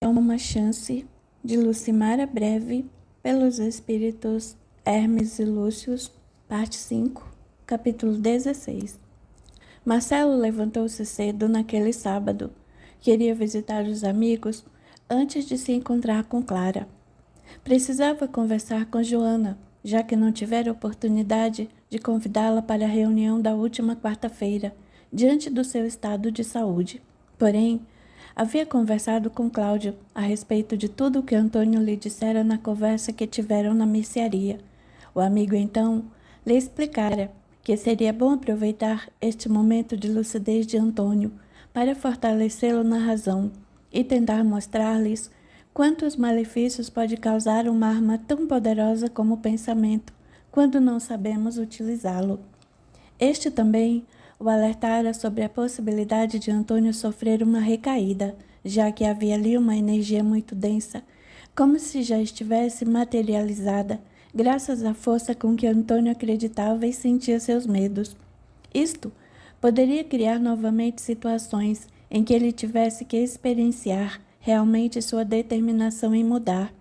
Uma chance, de Lucimara Breve, pelos espíritos Hermes e Lúcius, parte 5, capítulo 16. Marcelo levantou-se cedo naquele sábado. Queria visitar os amigos antes de se encontrar com Clara. Precisava conversar com Joana, já que não tivera oportunidade de convidá-la para a reunião da última quarta-feira, diante do seu estado de saúde. Porém, havia conversado com Cláudio a respeito de tudo o que Antônio lhe dissera na conversa que tiveram na mercearia. O amigo, então, lhe explicara que seria bom aproveitar este momento de lucidez de Antônio para fortalecê-lo na razão e tentar mostrar-lhes quantos malefícios pode causar uma arma tão poderosa como o pensamento, quando não sabemos utilizá-lo. Este também o alertara sobre a possibilidade de Antônio sofrer uma recaída, já que havia ali uma energia muito densa, como se já estivesse materializada, graças à força com que Antônio acreditava e sentia seus medos. Isto poderia criar novamente situações em que ele tivesse que experienciar realmente sua determinação em mudar.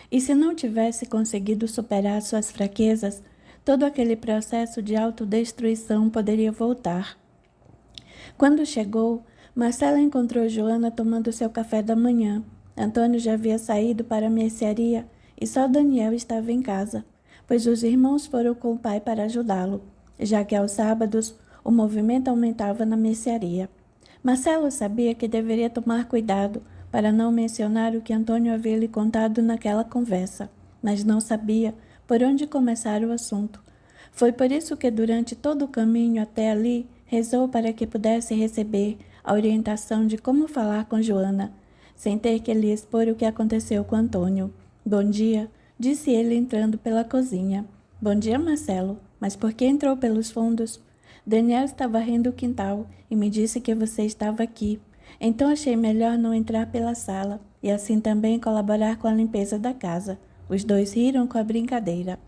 E se não tivesse conseguido superar suas fraquezas, todo aquele processo de autodestruição poderia voltar. Quando chegou, Marcelo encontrou Joana tomando seu café da manhã. Antônio já havia saído para a mercearia e só Daniel estava em casa, pois os irmãos foram com o pai para ajudá-lo, já que aos sábados o movimento aumentava na mercearia. Marcelo sabia que deveria tomar cuidado para não mencionar o que Antônio havia lhe contado naquela conversa, mas não sabia por onde começar o assunto. Foi por isso que durante todo o caminho até ali rezou para que pudesse receber a orientação de como falar com Joana, sem ter que lhe expor o que aconteceu com Antônio. Bom dia, disse ele entrando pela cozinha. Bom dia, Marcelo, mas por que entrou pelos fundos? Daniel está varrendo o quintal e me disse que você estava aqui. Então achei melhor não entrar pela sala e assim também colaborar com a limpeza da casa. Os dois riram com a brincadeira.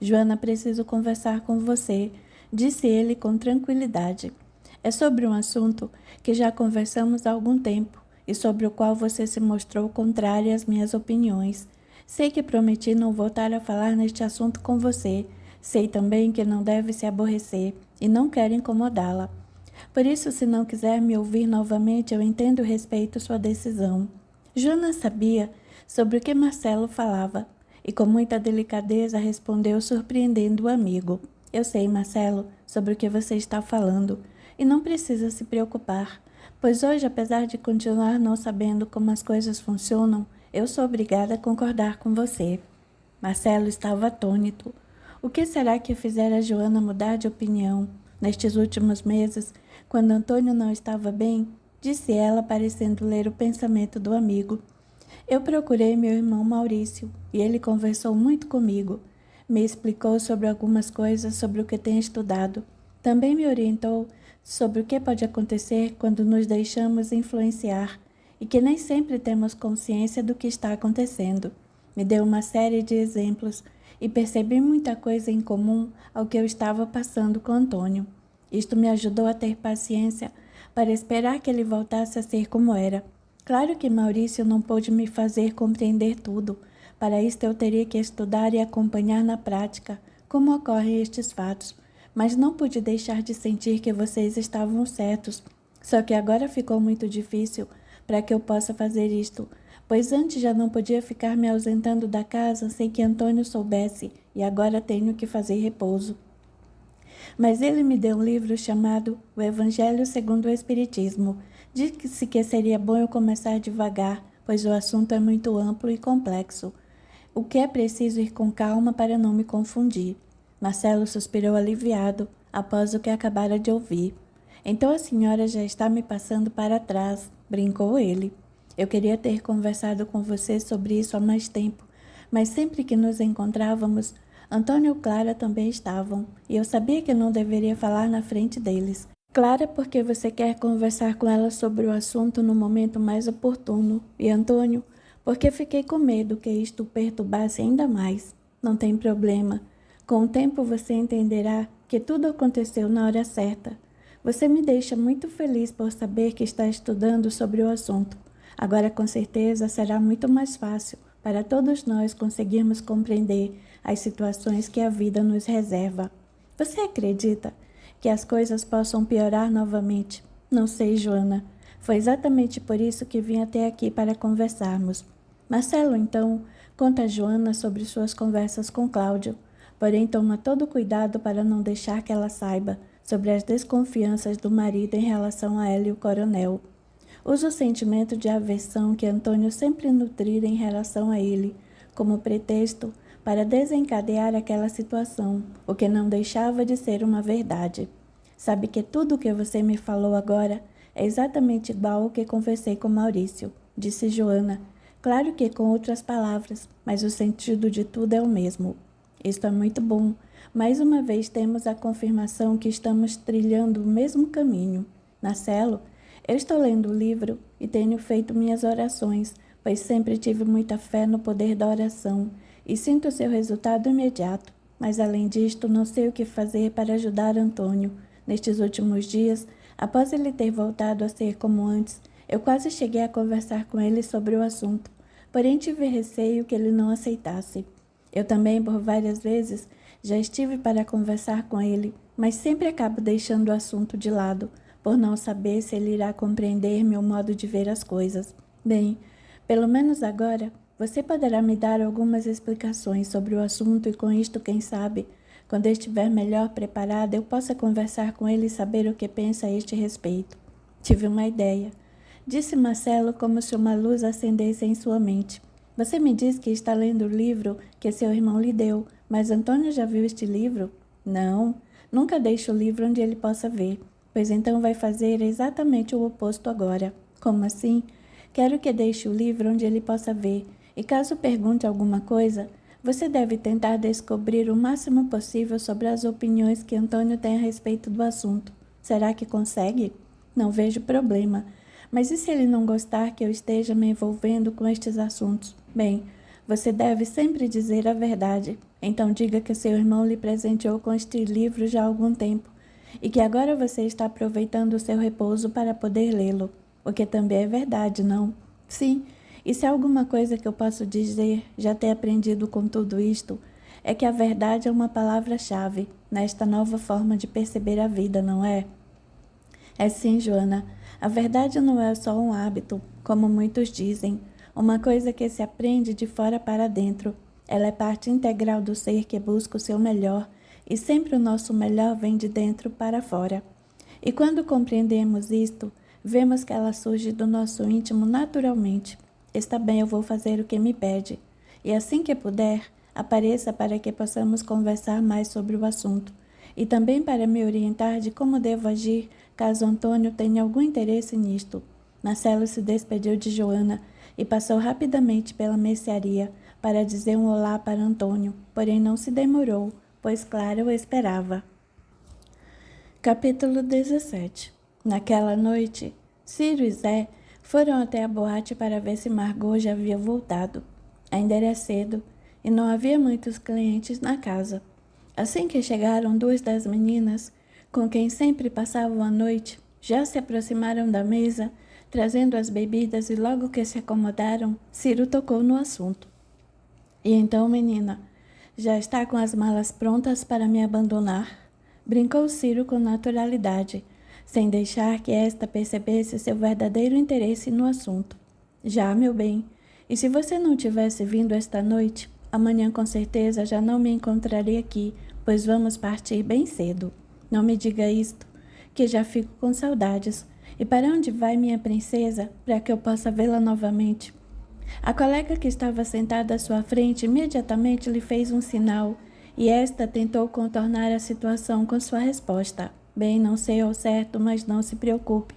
Joana, preciso conversar com você, disse ele com tranquilidade. É sobre um assunto que já conversamos há algum tempo e sobre o qual você se mostrou contrária às minhas opiniões. Sei que prometi não voltar a falar neste assunto com você. Sei também que não deve se aborrecer e não quero incomodá-la. Por isso, se não quiser me ouvir novamente, eu entendo e respeito sua decisão. Joana sabia sobre o que Marcelo falava e com muita delicadeza respondeu, surpreendendo o amigo. Eu sei, Marcelo, sobre o que você está falando e não precisa se preocupar, pois hoje, apesar de continuar não sabendo como as coisas funcionam, eu sou obrigada a concordar com você. Marcelo estava atônito. O que será que fizera Joana mudar de opinião? Nestes últimos meses, quando Antônio não estava bem, disse ela, parecendo ler o pensamento do amigo. Eu procurei meu irmão Maurício e ele conversou muito comigo. Me explicou sobre algumas coisas sobre o que tem estudado. Também me orientou sobre o que pode acontecer quando nos deixamos influenciar e que nem sempre temos consciência do que está acontecendo. Me deu uma série de exemplos e percebi muita coisa em comum ao que eu estava passando com Antônio. Isto me ajudou a ter paciência para esperar que ele voltasse a ser como era. Claro que Maurício não pôde me fazer compreender tudo. Para isto eu teria que estudar e acompanhar na prática como ocorrem estes fatos. Mas não pude deixar de sentir que vocês estavam certos. Só que agora ficou muito difícil para que eu possa fazer isto, pois antes já não podia ficar me ausentando da casa sem que Antônio soubesse, e agora tenho que fazer repouso. Mas ele me deu um livro chamado O Evangelho segundo o Espiritismo. Disse que seria bom eu começar devagar, pois o assunto é muito amplo e complexo. O que é preciso ir com calma para não me confundir. Marcelo suspirou aliviado após o que acabara de ouvir. Então a senhora já está me passando para trás, brincou ele. Eu queria ter conversado com você sobre isso há mais tempo, mas sempre que nos encontrávamos, Antônio e Clara também estavam, e eu sabia que não deveria falar na frente deles. Clara, porque você quer conversar com ela sobre o assunto no momento mais oportuno, e Antônio, porque fiquei com medo que isto o perturbasse ainda mais. Não tem problema. Com o tempo você entenderá que tudo aconteceu na hora certa. Você me deixa muito feliz por saber que está estudando sobre o assunto. Agora, com certeza, será muito mais fácil para todos nós conseguirmos compreender as situações que a vida nos reserva. Você acredita que as coisas possam piorar novamente? Não sei, Joana. Foi exatamente por isso que vim até aqui para conversarmos. Marcelo, então, conta a Joana sobre suas conversas com Cláudio, porém toma todo cuidado para não deixar que ela saiba sobre as desconfianças do marido em relação a ela e o coronel. Usa o sentimento de aversão que Antônio sempre nutrira em relação a ele, como pretexto para desencadear aquela situação, o que não deixava de ser uma verdade. Sabe que tudo o que você me falou agora é exatamente igual ao que conversei com Maurício, disse Joana. Claro que com outras palavras, mas o sentido de tudo é o mesmo. Isto é muito bom. Mais uma vez temos a confirmação que estamos trilhando o mesmo caminho. Marcelo, eu estou lendo o livro e tenho feito minhas orações, pois sempre tive muita fé no poder da oração e sinto seu resultado imediato. Mas além disto, não sei o que fazer para ajudar Antônio. Nestes últimos dias, após ele ter voltado a ser como antes, eu quase cheguei a conversar com ele sobre o assunto, porém tive receio que ele não aceitasse. Eu também, por várias vezes, já estive para conversar com ele, mas sempre acabo deixando o assunto de lado, por não saber se ele irá compreender meu modo de ver as coisas. Bem, pelo menos agora, você poderá me dar algumas explicações sobre o assunto e com isto, quem sabe, quando eu estiver melhor preparada, eu possa conversar com ele e saber o que pensa a este respeito. Tive uma ideia, disse Marcelo como se uma luz acendesse em sua mente. Você me diz que está lendo o livro que seu irmão lhe deu, mas Antônio já viu este livro? Não, nunca deixe o livro onde ele possa ver, pois então vai fazer exatamente o oposto agora. Como assim? Quero que deixe o livro onde ele possa ver, e caso pergunte alguma coisa, você deve tentar descobrir o máximo possível sobre as opiniões que Antônio tem a respeito do assunto. Será que consegue? Não vejo problema. Mas e se ele não gostar que eu esteja me envolvendo com estes assuntos? Bem, você deve sempre dizer a verdade. Então diga que seu irmão lhe presenteou com este livro já há algum tempo e que agora você está aproveitando o seu repouso para poder lê-lo. O que também é verdade, não? Sim, e se há alguma coisa que eu posso dizer, já ter aprendido com tudo isto, é que a verdade é uma palavra-chave nesta nova forma de perceber a vida, não é? É sim, Joana. A verdade não é só um hábito, como muitos dizem, uma coisa que se aprende de fora para dentro. Ela é parte integral do ser que busca o seu melhor, e sempre o nosso melhor vem de dentro para fora. E quando compreendemos isto, vemos que ela surge do nosso íntimo naturalmente. Está bem, eu vou fazer o que me pede. E assim que puder, apareça para que possamos conversar mais sobre o assunto. E também para me orientar de como devo agir caso Antônio tenha algum interesse nisto. Marcelo se despediu de Joana e passou rapidamente pela mercearia para dizer um olá para Antônio, porém não se demorou, pois Clara o esperava. Capítulo 17. Naquela noite, Ciro e Zé foram até a boate para ver se Margot já havia voltado. Ainda era cedo e não havia muitos clientes na casa. Assim que chegaram, duas das meninas, com quem sempre passavam a noite, já se aproximaram da mesa, trazendo as bebidas, e logo que se acomodaram, Ciro tocou no assunto. E então, menina, já está com as malas prontas para me abandonar? Brincou Ciro com naturalidade, sem deixar que esta percebesse seu verdadeiro interesse no assunto. Já, meu bem, e se você não tivesse vindo esta noite, amanhã com certeza já não me encontraria aqui, pois vamos partir bem cedo. Não me diga isto, que já fico com saudades. E para onde vai minha princesa, para que eu possa vê-la novamente? A colega que estava sentada à sua frente imediatamente lhe fez um sinal, e esta tentou contornar a situação com sua resposta. Bem, não sei ao certo, mas não se preocupe.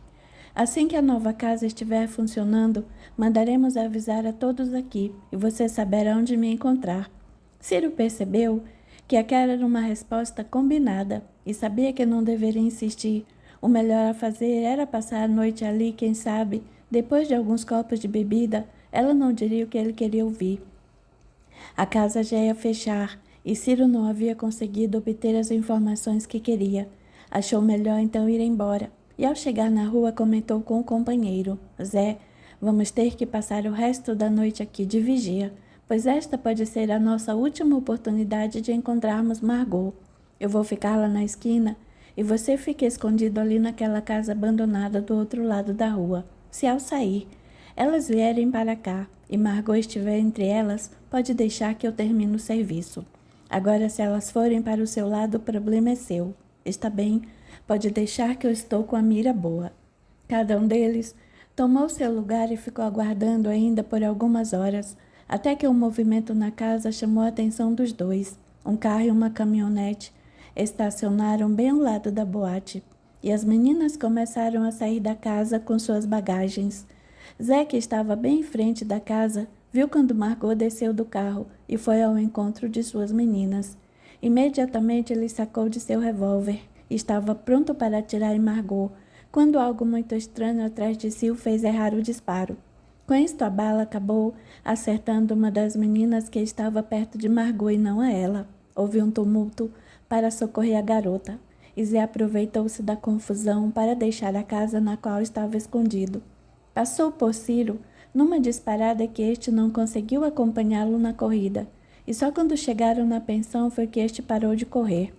Assim que a nova casa estiver funcionando, mandaremos avisar a todos aqui, e você saberá onde me encontrar. Ciro percebeu que aquela era uma resposta combinada, e sabia que não deveria insistir. O melhor a fazer era passar a noite ali, quem sabe, depois de alguns copos de bebida, ela não diria o que ele queria ouvir. A casa já ia fechar, e Ciro não havia conseguido obter as informações que queria. Achou melhor então ir embora, e ao chegar na rua comentou com o companheiro: Zé, Vamos ter que passar o resto da noite aqui de vigia, pois esta pode ser a nossa última oportunidade de encontrarmos Margot. Eu vou ficar lá na esquina e você fica escondido ali naquela casa abandonada do outro lado da rua. Se ao sair, elas vierem para cá e Margot estiver entre elas, pode deixar que eu termine o serviço. Agora, se elas forem para o seu lado, o problema é seu. Está bem? Pode deixar que eu estou com a mira boa. Cada um deles tomou seu lugar e ficou aguardando ainda por algumas horas, até que um movimento na casa chamou a atenção dos dois. Um carro e uma caminhonete estacionaram bem ao lado da boate, e as meninas começaram a sair da casa com suas bagagens. Zé, que estava bem em frente da casa, viu quando Margot desceu do carro e foi ao encontro de suas meninas. Imediatamente ele sacou de seu revólver e estava pronto para atirar em Margot, quando algo muito estranho atrás de si o fez errar o disparo. Com isto, a bala acabou acertando uma das meninas que estava perto de Margot e não a ela. Houve um tumulto para socorrer a garota, e Zé aproveitou-se da confusão para deixar a casa na qual estava escondido. Passou por Ciro numa disparada que este não conseguiu acompanhá-lo na corrida, e só quando chegaram na pensão foi que este parou de correr.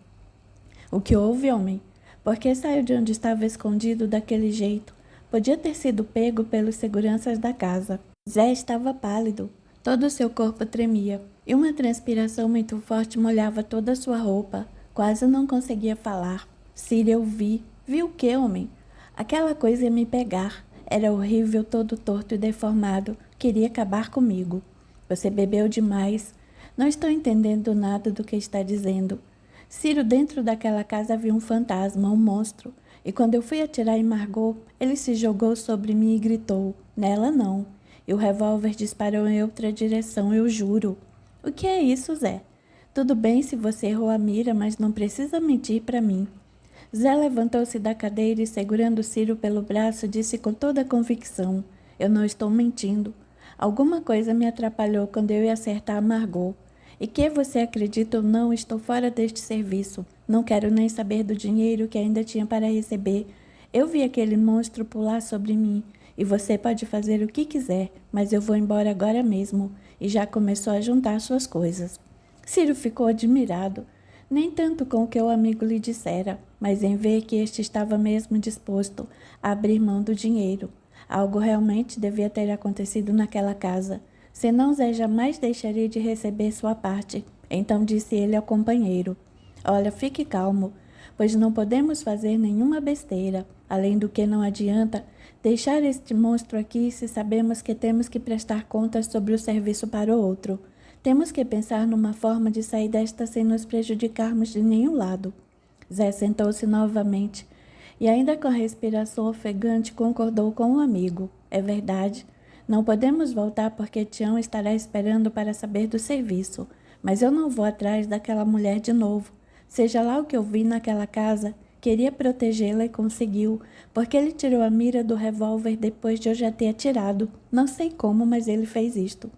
O que houve, homem? Por que saiu de onde estava escondido daquele jeito? Podia ter sido pego pelos seguranças da casa. Zé estava pálido, todo o seu corpo tremia, e uma transpiração muito forte molhava toda a sua roupa. Quase não conseguia falar. Ciro, eu vi. Vi o quê, homem? Aquela coisa ia me pegar. Era horrível, todo torto e deformado. Queria acabar comigo. Você bebeu demais. Não estou entendendo nada do que está dizendo. Ciro, dentro daquela casa havia um fantasma, um monstro. E quando eu fui atirar em Margot, ele se jogou sobre mim e gritou. Nela não. E o revólver disparou em outra direção, eu juro. O que é isso, Zé? Tudo bem se você errou a mira, mas não precisa mentir para mim. Zé levantou-se da cadeira e, segurando Ciro pelo braço, disse com toda a convicção. Eu não estou mentindo. Alguma coisa me atrapalhou quando eu ia acertar a Margot. E que você acredita ou não, estou fora deste serviço. Não quero nem saber do dinheiro que ainda tinha para receber. Eu vi aquele monstro pular sobre mim. E você pode fazer o que quiser, mas eu vou embora agora mesmo. E já começou a juntar suas coisas. Ciro ficou admirado, nem tanto com o que o amigo lhe dissera, mas em ver que este estava mesmo disposto a abrir mão do dinheiro. Algo realmente devia ter acontecido naquela casa, senão Zé jamais deixaria de receber sua parte. Então disse ele ao companheiro, olha, fique calmo, pois não podemos fazer nenhuma besteira, além do que não adianta deixar este monstro aqui se sabemos que temos que prestar contas sobre o serviço para o outro. Temos que pensar numa forma de sair desta sem nos prejudicarmos de nenhum lado. Zé sentou-se novamente e, ainda com a respiração ofegante, concordou com o amigo. É verdade, não podemos voltar porque Tião estará esperando para saber do serviço, mas eu não vou atrás daquela mulher de novo. Seja lá o que eu vi naquela casa, queria protegê-la e conseguiu, porque ele tirou a mira do revólver depois de eu já ter atirado. Não sei como, mas ele fez isto.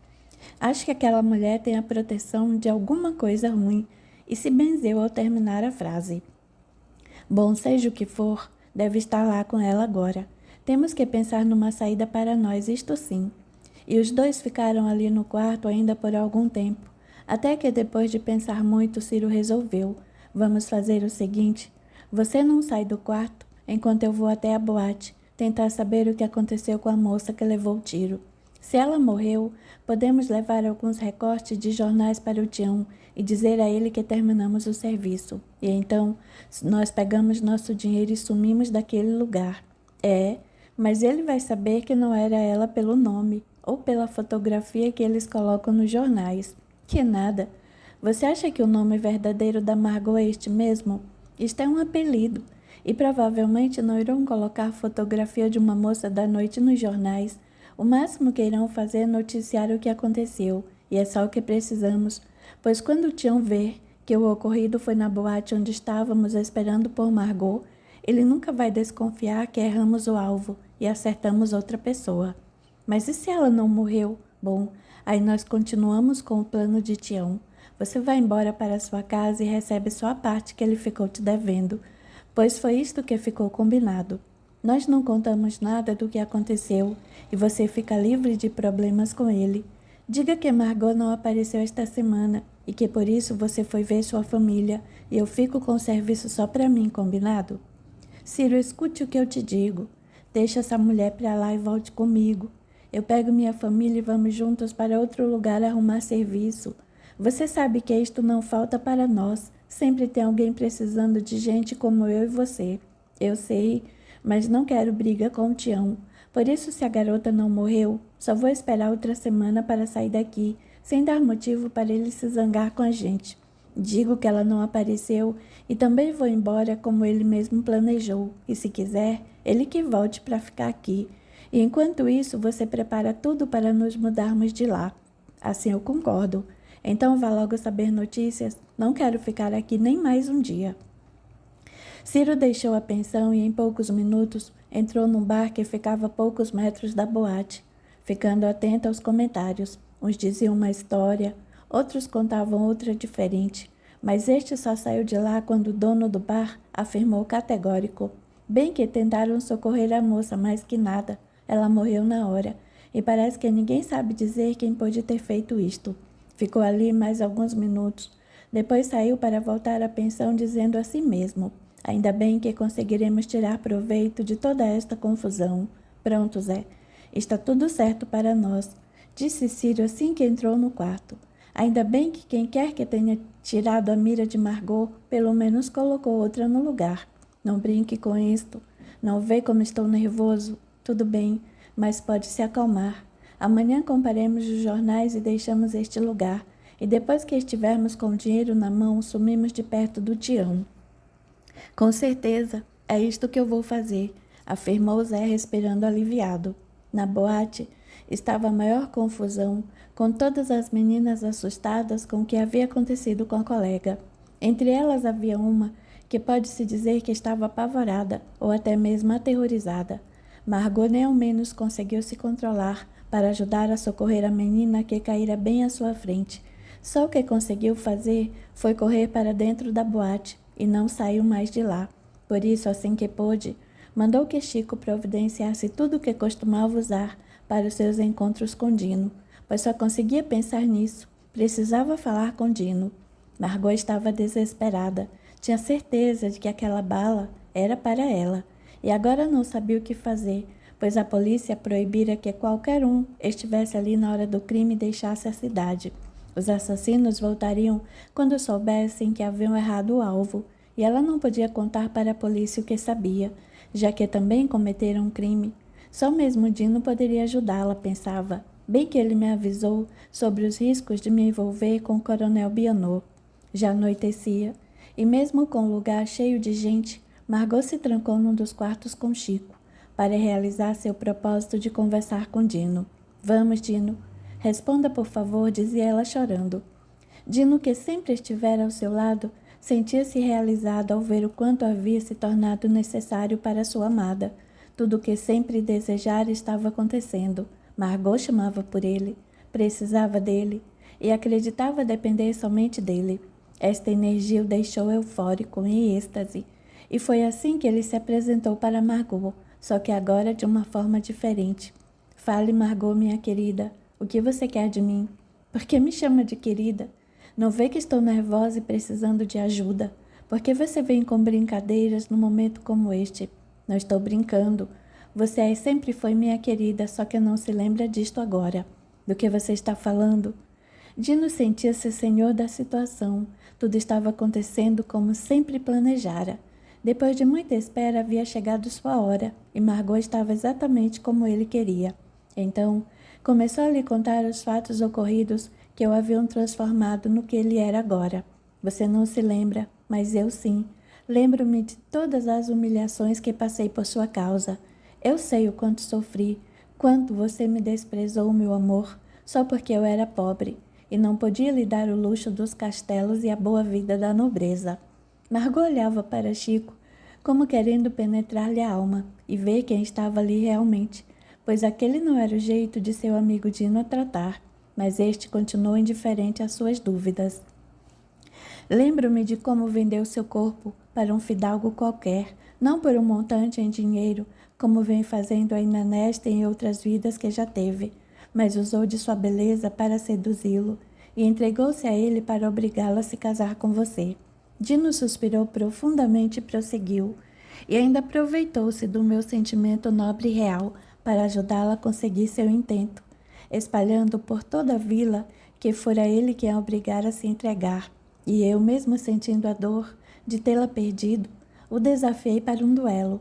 Acho que aquela mulher tem a proteção de alguma coisa ruim, e se benzeu ao terminar a frase. Bom, seja o que for, deve estar lá com ela agora. Temos que pensar numa saída para nós, isto sim. E os dois ficaram ali no quarto ainda por algum tempo, até que depois de pensar muito, Ciro resolveu. Vamos fazer o seguinte, você não sai do quarto enquanto eu vou até a boate, tentar saber o que aconteceu com a moça que levou o tiro. Se ela morreu, podemos levar alguns recortes de jornais para o Tião e dizer a ele que terminamos o serviço. E então, nós pegamos nosso dinheiro e sumimos daquele lugar. Mas ele vai saber que não era ela pelo nome ou pela fotografia que eles colocam nos jornais. Que nada. Você acha que o nome verdadeiro da Margot é este mesmo? Isto é um apelido. E provavelmente não irão colocar fotografia de uma moça da noite nos jornais. O máximo que irão fazer é noticiar o que aconteceu, e é só o que precisamos, pois quando Tião ver que o ocorrido foi na boate onde estávamos esperando por Margot, ele nunca vai desconfiar que erramos o alvo e acertamos outra pessoa. Mas e se ela não morreu? Bom, aí nós continuamos com o plano de Tião. Você vai embora para sua casa e recebe só a parte que ele ficou te devendo, pois foi isto que ficou combinado. Nós não contamos nada do que aconteceu e você fica livre de problemas com ele. Diga que Margot não apareceu esta semana e que por isso você foi ver sua família e eu fico com o serviço só para mim, combinado? Ciro, escute o que eu te digo. Deixa essa mulher para lá e volte comigo. Eu pego minha família e vamos juntos para outro lugar arrumar serviço. Você sabe que isto não falta para nós. Sempre tem alguém precisando de gente como eu e você. Eu sei, mas não quero briga com o Tião. Por isso, se a garota não morreu, só vou esperar outra semana para sair daqui, sem dar motivo para ele se zangar com a gente. Digo que ela não apareceu e também vou embora como ele mesmo planejou. E se quiser, ele que volte para ficar aqui. E enquanto isso, você prepara tudo para nos mudarmos de lá. Assim eu concordo. Então vá logo saber notícias. Não quero ficar aqui nem mais um dia. Ciro deixou a pensão e em poucos minutos entrou num bar que ficava a poucos metros da boate, ficando atento aos comentários. Uns diziam uma história, outros contavam outra diferente, mas este só saiu de lá quando o dono do bar afirmou categórico. Bem que tentaram socorrer a moça, mais que nada. Ela morreu na hora, e parece que ninguém sabe dizer quem pôde ter feito isto. Ficou ali mais alguns minutos. Depois saiu para voltar à pensão dizendo a si mesmo: ainda bem que conseguiremos tirar proveito de toda esta confusão. Pronto, Zé. Está tudo certo para nós, disse Ciro assim que entrou no quarto. Ainda bem que quem quer que tenha tirado a mira de Margot, pelo menos colocou outra no lugar. Não brinque com isto. Não vê como estou nervoso? Tudo bem, mas pode se acalmar. Amanhã compraremos os jornais e deixamos este lugar. E depois que estivermos com o dinheiro na mão, sumimos de perto do Tião. Com certeza, é isto que eu vou fazer, afirmou Zé respirando aliviado. Na boate estava a maior confusão, com todas as meninas assustadas com o que havia acontecido com a colega. Entre elas havia uma que pode-se dizer que estava apavorada ou até mesmo aterrorizada. Margot nem ao menos conseguiu se controlar para ajudar a socorrer a menina que caíra bem à sua frente. Só o que conseguiu fazer foi correr para dentro da boate e não saiu mais de lá. Por isso, assim que pôde, mandou que Chico providenciasse tudo o que costumava usar para os seus encontros com Dino, pois só conseguia pensar nisso. Precisava falar com Dino. Margot estava desesperada. Tinha certeza de que aquela bala era para ela. E agora não sabia o que fazer, pois a polícia proibira que qualquer um estivesse ali na hora do crime e deixasse a cidade. Os assassinos voltariam quando soubessem que haviam errado o alvo, e ela não podia contar para a polícia o que sabia, já que também cometeram um crime. Só mesmo Dino poderia ajudá-la, pensava. Bem que ele me avisou sobre os riscos de me envolver com o coronel Bianot. Já anoitecia, e mesmo com o lugar cheio de gente, Margot se trancou num dos quartos com Chico, para realizar seu propósito de conversar com Dino. Vamos, Dino. Responda, por favor, dizia ela chorando. Dino, que sempre estivera ao seu lado, sentia-se realizado ao ver o quanto havia se tornado necessário para sua amada. Tudo o que sempre desejara estava acontecendo. Margot chamava por ele, precisava dele e acreditava depender somente dele. Esta energia o deixou eufórico, em êxtase. E foi assim que ele se apresentou para Margot, só que agora de uma forma diferente. Fale, Margot, minha querida. O que você quer de mim? Por que me chama de querida? Não vê que estou nervosa e precisando de ajuda? Por que você vem com brincadeiras num momento como este? Não estou brincando. Você sempre foi minha querida, só que não se lembra disto agora. Do que você está falando? Dino sentia-se senhor da situação. Tudo estava acontecendo como sempre planejara. Depois de muita espera, havia chegado sua hora, e Margot estava exatamente como ele queria. Então, começou a lhe contar os fatos ocorridos que o haviam transformado no que ele era agora. Você não se lembra, mas eu sim. Lembro-me de todas as humilhações que passei por sua causa. Eu sei o quanto sofri, quanto você me desprezou, meu amor, só porque eu era pobre e não podia lhe dar o luxo dos castelos e a boa vida da nobreza. Margot olhava para Chico, como querendo penetrar-lhe a alma e ver quem estava ali realmente, pois aquele não era o jeito de seu amigo Dino a tratar, mas este continuou indiferente às suas dúvidas. Lembro-me de como vendeu seu corpo para um fidalgo qualquer, não por um montante em dinheiro, como vem fazendo ainda nesta e em outras vidas que já teve, mas usou de sua beleza para seduzi-lo e entregou-se a ele para obrigá-lo a se casar com você. Dino suspirou profundamente e prosseguiu, e ainda aproveitou-se do meu sentimento nobre e real para ajudá-la a conseguir seu intento, espalhando por toda a vila que fora ele quem a obrigara a se entregar, e eu, mesmo sentindo a dor de tê-la perdido, o desafiei para um duelo.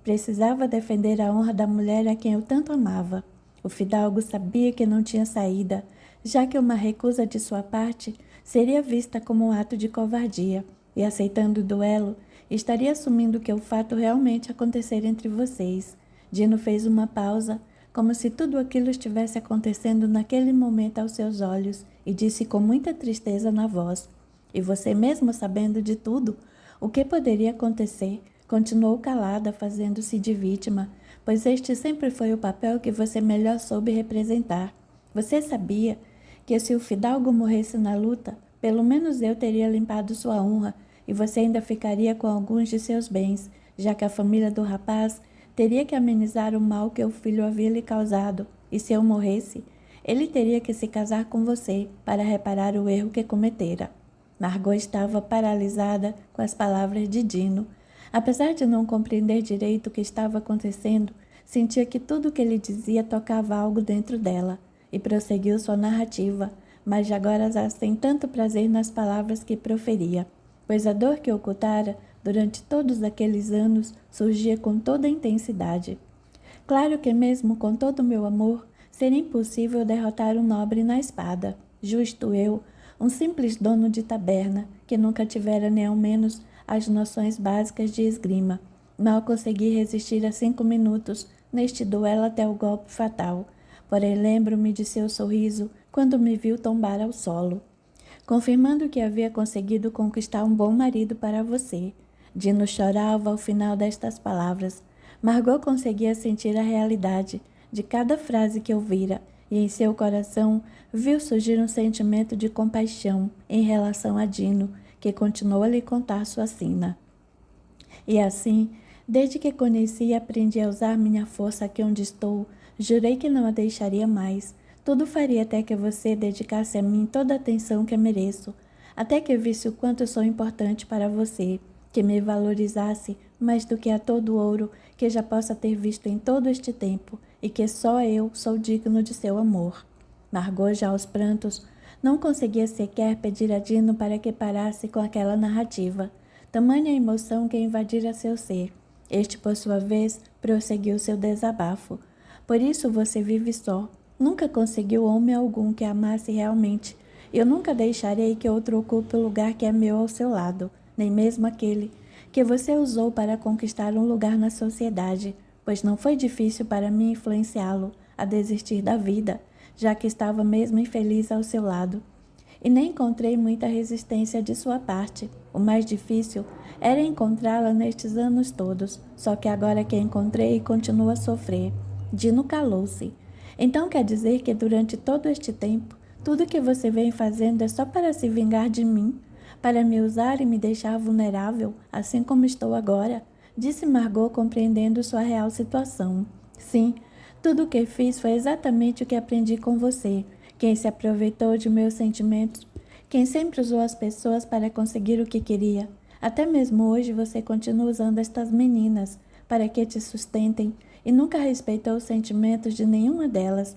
Precisava defender a honra da mulher a quem eu tanto amava. O fidalgo sabia que não tinha saída, já que uma recusa de sua parte seria vista como um ato de covardia, e aceitando o duelo, estaria assumindo que o fato realmente acontecera entre vocês. Dino fez uma pausa, como se tudo aquilo estivesse acontecendo naquele momento aos seus olhos, e disse com muita tristeza na voz: "E você, mesmo sabendo de tudo, o que poderia acontecer?" Continuou calada, fazendo-se de vítima, pois este sempre foi o papel que você melhor soube representar. Você sabia que se o fidalgo morresse na luta, pelo menos eu teria limpado sua honra e você ainda ficaria com alguns de seus bens, já que a família do rapaz teria que amenizar o mal que o filho havia lhe causado, e se eu morresse, ele teria que se casar com você para reparar o erro que cometera. Margot estava paralisada com as palavras de Dino. Apesar de não compreender direito o que estava acontecendo, sentia que tudo o que ele dizia tocava algo dentro dela, e prosseguiu sua narrativa, mas agora já sem tanto prazer nas palavras que proferia, pois a dor que ocultara durante todos aqueles anos surgia com toda a intensidade. Claro que mesmo com todo o meu amor, seria impossível derrotar um nobre na espada. Justo eu, um simples dono de taberna, que nunca tivera nem ao menos as noções básicas de esgrima. Mal consegui resistir a 5 minutos neste duelo até o golpe fatal. Porém lembro-me de seu sorriso quando me viu tombar ao solo, confirmando que havia conseguido conquistar um bom marido para você. Dino chorava ao final destas palavras. Margot conseguia sentir a realidade de cada frase que ouvira, e em seu coração viu surgir um sentimento de compaixão em relação a Dino, que continuou a lhe contar sua sina. E assim, desde que conheci e aprendi a usar minha força aqui onde estou, jurei que não a deixaria mais. Tudo faria até que você dedicasse a mim toda a atenção que mereço, até que visse o quanto sou importante para você, que me valorizasse mais do que a todo o ouro que já possa ter visto em todo este tempo, e que só eu sou digno de seu amor. Margot, já aos prantos, não conseguia sequer pedir a Dino para que parasse com aquela narrativa, tamanha a emoção que invadira seu ser. Este, por sua vez, prosseguiu seu desabafo. Por isso você vive só. Nunca conseguiu homem algum que a amasse realmente. Eu nunca deixarei que outro ocupe o lugar que é meu ao seu lado, nem mesmo aquele que você usou para conquistar um lugar na sociedade, pois não foi difícil para mim influenciá-lo a desistir da vida, já que estava mesmo infeliz ao seu lado. E nem encontrei muita resistência de sua parte. O mais difícil era encontrá-la nestes anos todos, só que agora que a encontrei, continuo a sofrer. Dino calou-se. Então quer dizer que durante todo este tempo, tudo que você vem fazendo é só para se vingar de mim? Para me usar e me deixar vulnerável, assim como estou agora? Disse Margot, compreendendo sua real situação. Sim, tudo o que fiz foi exatamente o que aprendi com você. Quem se aproveitou de meus sentimentos, quem sempre usou as pessoas para conseguir o que queria. Até mesmo hoje você continua usando estas meninas para que te sustentem e nunca respeitou os sentimentos de nenhuma delas.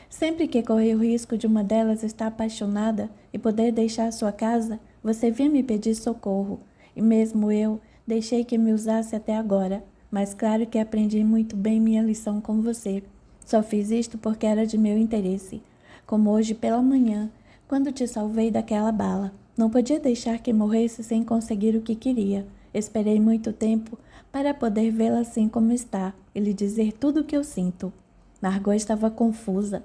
Sempre que corri o risco de uma delas estar apaixonada e poder deixar sua casa, você vinha me pedir socorro. E mesmo eu deixei que me usasse até agora. Mas claro que aprendi muito bem minha lição com você. Só fiz isto porque era de meu interesse. Como hoje pela manhã, quando te salvei daquela bala. Não podia deixar que morresse sem conseguir o que queria. Esperei muito tempo para poder vê-la assim como está e lhe dizer tudo o que eu sinto. Margot estava confusa,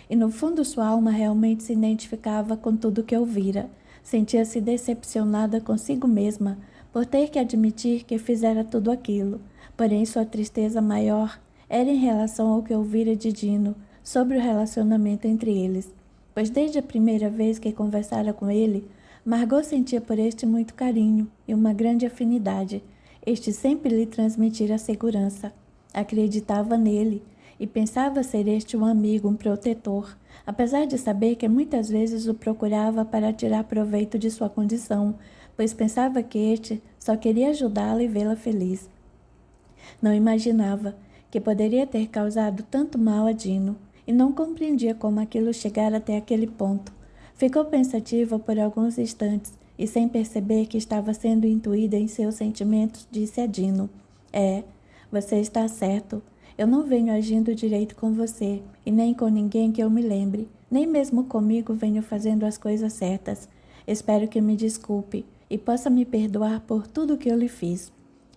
e no fundo sua alma realmente se identificava com tudo o que ouvira. Sentia-se decepcionada consigo mesma por ter que admitir que fizera tudo aquilo. Porém, sua tristeza maior era em relação ao que ouvira de Dino sobre o relacionamento entre eles, pois desde a primeira vez que conversara com ele, Margot sentia por este muito carinho e uma grande afinidade. Este sempre lhe transmitira segurança. Acreditava nele e pensava ser este um amigo, um protetor, apesar de saber que muitas vezes o procurava para tirar proveito de sua condição, pois pensava que este só queria ajudá-la e vê-la feliz. Não imaginava que poderia ter causado tanto mal a Dino e não compreendia como aquilo chegara até aquele ponto. Ficou pensativa por alguns instantes e, sem perceber que estava sendo intuída em seus sentimentos, disse a Dino: você está certo. Eu não venho agindo direito com você e nem com ninguém que eu me lembre. Nem mesmo comigo venho fazendo as coisas certas. Espero que me desculpe e possa me perdoar por tudo que eu lhe fiz.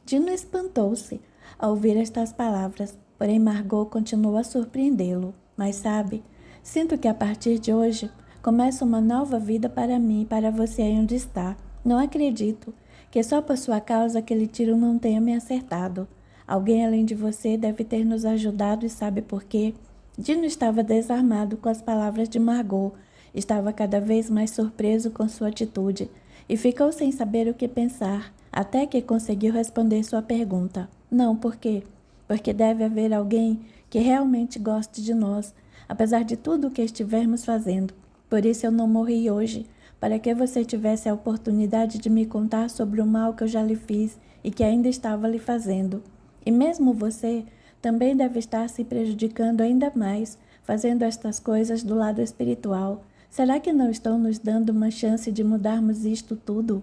Dino espantou-se ao ouvir estas palavras, porém Margot continuou a surpreendê-lo. Mas sabe, sinto que a partir de hoje começa uma nova vida para mim e para você aí onde está. Não acredito que só por sua causa aquele tiro não tenha me acertado. Alguém além de você deve ter nos ajudado e sabe por quê? Dino estava desarmado com as palavras de Margot. Estava cada vez mais surpreso com sua atitude e ficou sem saber o que pensar, até que conseguiu responder sua pergunta. Não, por quê? Porque deve haver alguém que realmente goste de nós, apesar de tudo o que estivermos fazendo. Por isso eu não morri hoje, para que você tivesse a oportunidade de me contar sobre o mal que eu já lhe fiz e que ainda estava lhe fazendo. E mesmo você também deve estar se prejudicando ainda mais, fazendo estas coisas do lado espiritual. Será que não estão nos dando uma chance de mudarmos isto tudo?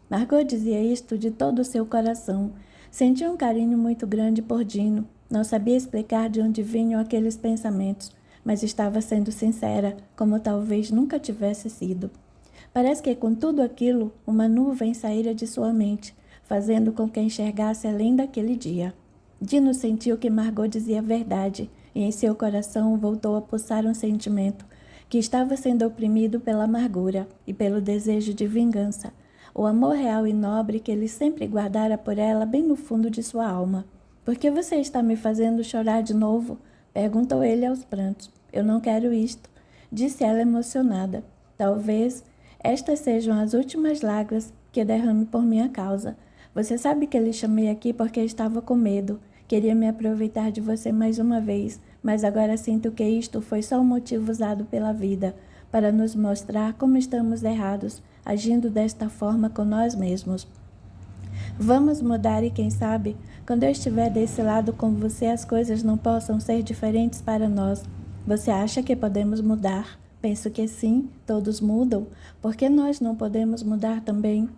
Margot dizia isto de todo o seu coração. Sentia um carinho muito grande por Dino. Não sabia explicar de onde vinham aqueles pensamentos, mas estava sendo sincera, como talvez nunca tivesse sido. Parece que com tudo aquilo, uma nuvem saíra de sua mente, fazendo com que enxergasse além daquele dia. Dino sentiu que Margot dizia a verdade, e em seu coração voltou a pulsar um sentimento que estava sendo oprimido pela amargura e pelo desejo de vingança, o amor real e nobre que ele sempre guardara por ela bem no fundo de sua alma. Por que você está me fazendo chorar de novo? Perguntou ele aos prantos. Eu não quero isto, disse ela emocionada. Talvez estas sejam as últimas lágrimas que derrame por minha causa. Você sabe que lhe chamei aqui porque estava com medo. Queria me aproveitar de você mais uma vez, mas agora sinto que isto foi só um motivo usado pela vida para nos mostrar como estamos errados, agindo desta forma com nós mesmos. Vamos mudar e quem sabe, quando eu estiver desse lado com você, as coisas não possam ser diferentes para nós. Você acha que podemos mudar? Penso que sim, todos mudam. Por que nós não podemos mudar também?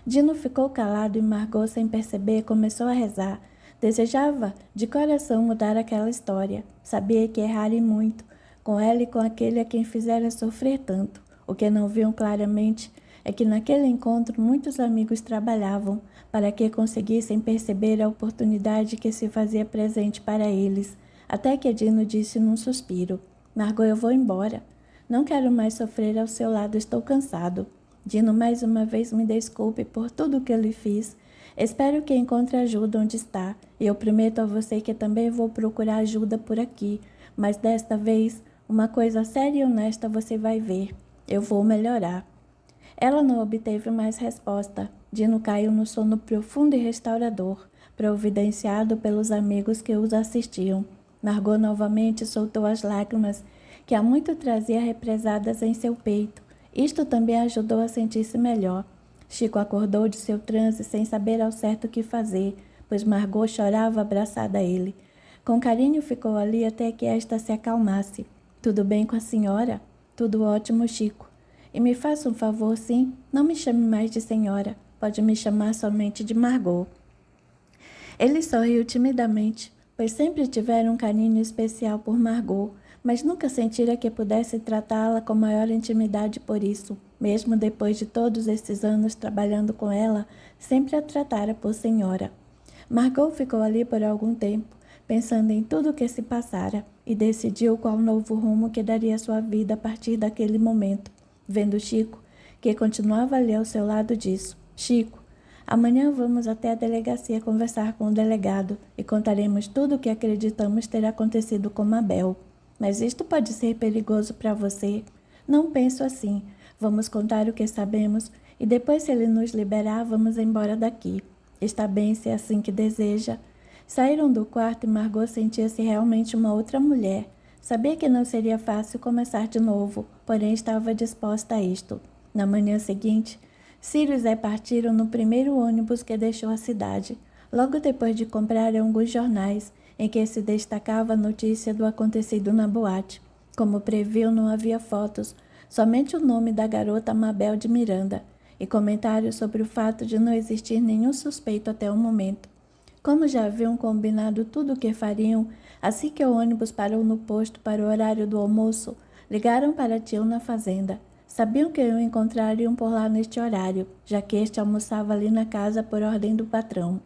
Dino ficou calado e Margot, sem perceber, começou a rezar. Desejava de coração mudar aquela história. Sabia que errara muito, com ela e com aquele a quem fizera sofrer tanto. O que não viam claramente é que naquele encontro muitos amigos trabalhavam para que conseguissem perceber a oportunidade que se fazia presente para eles. Até que Dino disse num suspiro: Margot, eu vou embora. Não quero mais sofrer ao seu lado, estou cansado. Dino, mais uma vez me desculpe por tudo o que eu lhe fiz. Espero que encontre ajuda onde está. E eu prometo a você que também vou procurar ajuda por aqui. Mas desta vez, uma coisa séria e honesta você vai ver. Eu vou melhorar. Ela não obteve mais resposta. Dino caiu no sono profundo e restaurador, providenciado pelos amigos que os assistiam. Margot novamente soltou as lágrimas que há muito trazia represadas em seu peito. Isto também ajudou a sentir-se melhor. Chico acordou de seu transe sem saber ao certo o que fazer, pois Margot chorava abraçada a ele. Com carinho ficou ali até que esta se acalmasse. Tudo bem com a senhora? Tudo ótimo, Chico. E me faça um favor, sim, não me chame mais de senhora. Pode me chamar somente de Margot. Ele sorriu timidamente, pois sempre tivera um carinho especial por Margot, mas nunca sentira que pudesse tratá-la com maior intimidade por isso. Mesmo depois de todos esses anos trabalhando com ela, sempre a tratara por senhora. Margot ficou ali por algum tempo, pensando em tudo o que se passara, e decidiu qual novo rumo que daria sua vida a partir daquele momento. Vendo Chico, que continuava ali ao seu lado, disse: Chico, amanhã vamos até a delegacia conversar com o delegado e contaremos tudo o que acreditamos ter acontecido com Mabel. Mas isto pode ser perigoso para você. Não penso assim. Vamos contar o que sabemos e e depois, se ele nos liberar, vamos embora daqui. Está bem, se é assim que deseja. Saíram do quarto e Margot sentia-se realmente uma outra mulher. Sabia que não seria fácil começar de novo, porém estava disposta a isto. Na manhã seguinte, Ciro e Zé partiram no primeiro ônibus que deixou a cidade, logo depois de comprar alguns jornais, em que se destacava a notícia do acontecido na boate. Como previu, não havia fotos, somente o nome da garota Mabel de Miranda, e comentários sobre o fato de não existir nenhum suspeito até o momento. Como já haviam combinado tudo o que fariam, assim que o ônibus parou no posto para o horário do almoço, ligaram para tio na fazenda. Sabiam que o encontrariam por lá neste horário, já que este almoçava ali na casa por ordem do patrão.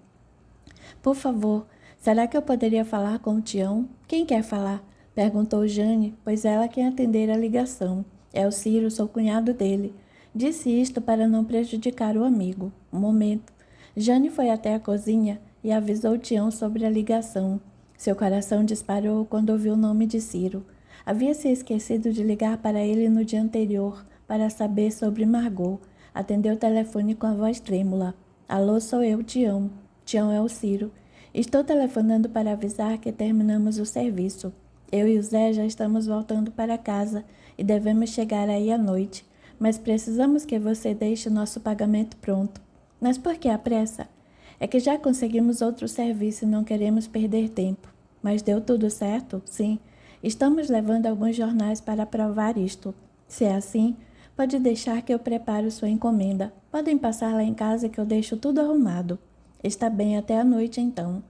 Por favor, será que eu poderia falar com o Tião? Quem quer falar? Perguntou Jane, pois ela quem atendera a ligação. É o Ciro, sou cunhado dele. Disse isto para não prejudicar o amigo. Um momento. Jane foi até a cozinha e avisou Tião sobre a ligação. Seu coração disparou quando ouviu o nome de Ciro. Havia se esquecido de ligar para ele no dia anterior para saber sobre Margot. Atendeu o telefone com a voz trêmula. Alô, sou eu, Tião. Tião é o Ciro. Estou telefonando para avisar que terminamos o serviço. Eu e o Zé já estamos voltando para casa e devemos chegar aí à noite. Mas precisamos que você deixe nosso pagamento pronto. Mas por que a pressa? É que já conseguimos outro serviço e não queremos perder tempo. Mas deu tudo certo? Sim. Estamos levando alguns jornais para provar isto. Se é assim, pode deixar que eu preparo sua encomenda. Podem passar lá em casa que eu deixo tudo arrumado. Está bem até a noite, então.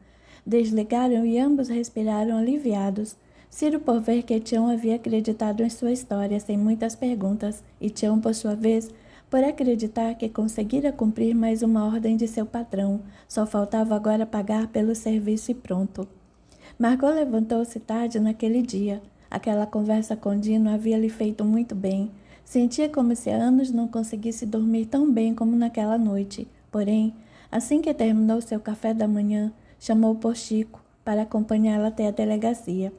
Desligaram e ambos respiraram aliviados. Ciro, por ver que Tião havia acreditado em sua história sem muitas perguntas, e Tião, por sua vez, por acreditar que conseguira cumprir mais uma ordem de seu patrão. Só faltava agora pagar pelo serviço e pronto. Margot levantou-se tarde naquele dia. Aquela conversa com Dino havia lhe feito muito bem. Sentia como se há anos não conseguisse dormir tão bem como naquela noite. Porém, assim que terminou seu café da manhã, chamou por Chico para acompanhá-la até a delegacia.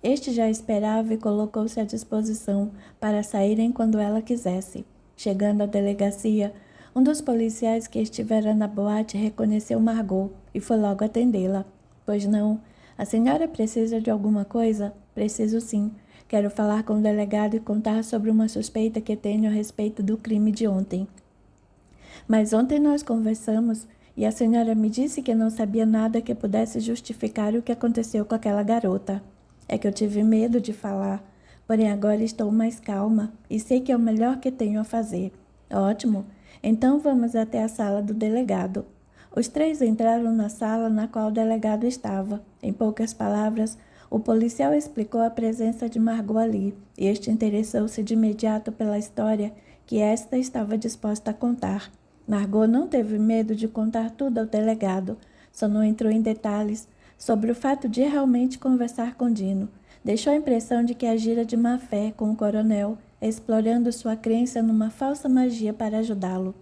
Este já esperava e colocou-se à disposição para saírem quando ela quisesse. Chegando à delegacia, um dos policiais que estivera na boate reconheceu Margot e foi logo atendê-la. Pois não, a senhora precisa de alguma coisa? Preciso sim. Quero falar com o delegado e contar sobre uma suspeita que tenho a respeito do crime de ontem. Mas ontem nós conversamos e a senhora me disse que não sabia nada que pudesse justificar o que aconteceu com aquela garota. É que eu tive medo de falar, porém agora estou mais calma e sei que é o melhor que tenho a fazer. Ótimo, então vamos até a sala do delegado. Os três entraram na sala na qual o delegado estava. Em poucas palavras, o policial explicou a presença de Margot ali, e este interessou-se de imediato pela história que esta estava disposta a contar. Margot não teve medo de contar tudo ao delegado, só não entrou em detalhes sobre o fato de realmente conversar com Dino. Deixou a impressão de que agira de má fé com o coronel, explorando sua crença numa falsa magia para ajudá-lo.